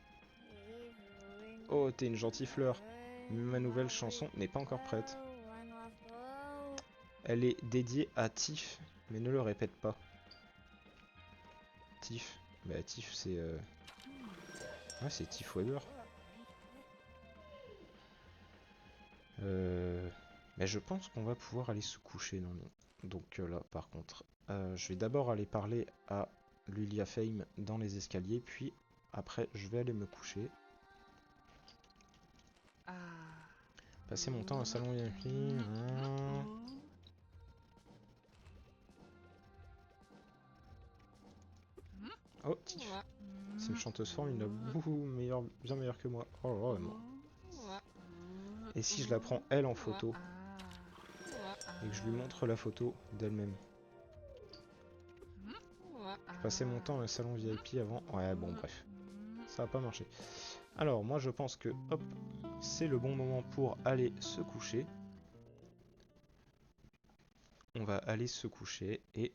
Oh, t'es une gentille fleur. Ma nouvelle chanson n'est pas encore prête. Elle est dédiée à Tiff, mais ne le répète pas. Tiff, Bah Tiff c'est... Ouais c'est Tiff Weber. Mais je pense qu'on va pouvoir aller se coucher, non, non. Donc là, par contre, je vais d'abord aller parler à Lulia Fame dans les escaliers, puis après, je vais aller me coucher. Passer mon temps au salon VIP. Oh, Tiff. C'est une chanteuse formidable, bien meilleure que moi. Oh, vraiment. Et si je la prends elle en photo et que je lui montre la photo d'elle-même. Je passais mon temps dans le salon VIP avant. Ouais, bon, bref. Ça va pas marcher. Alors, moi, je pense que, hop, c'est le bon moment pour aller se coucher. On va aller se coucher et...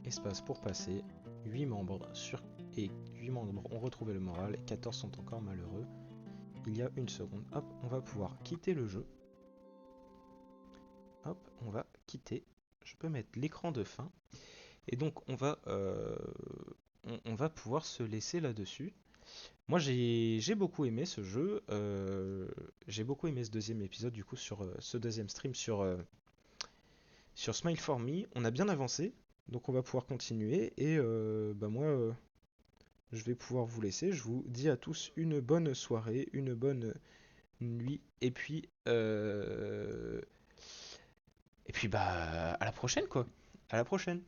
Espace pour passer. 8 membres sur... Et 8 membres ont retrouvé le moral. 14 sont encore malheureux. Il y a une seconde. Hop, on va pouvoir quitter le jeu. Hop, on va quitter. Je peux mettre l'écran de fin. Et donc, on va pouvoir se laisser là-dessus. Moi j'ai beaucoup aimé ce jeu, j'ai beaucoup aimé ce deuxième épisode du coup sur ce deuxième stream sur Smile for Me. On a bien avancé, donc on va pouvoir continuer et bah moi je vais pouvoir vous laisser. Je vous dis à tous une bonne soirée, une bonne nuit et puis bah à la prochaine quoi. À la prochaine.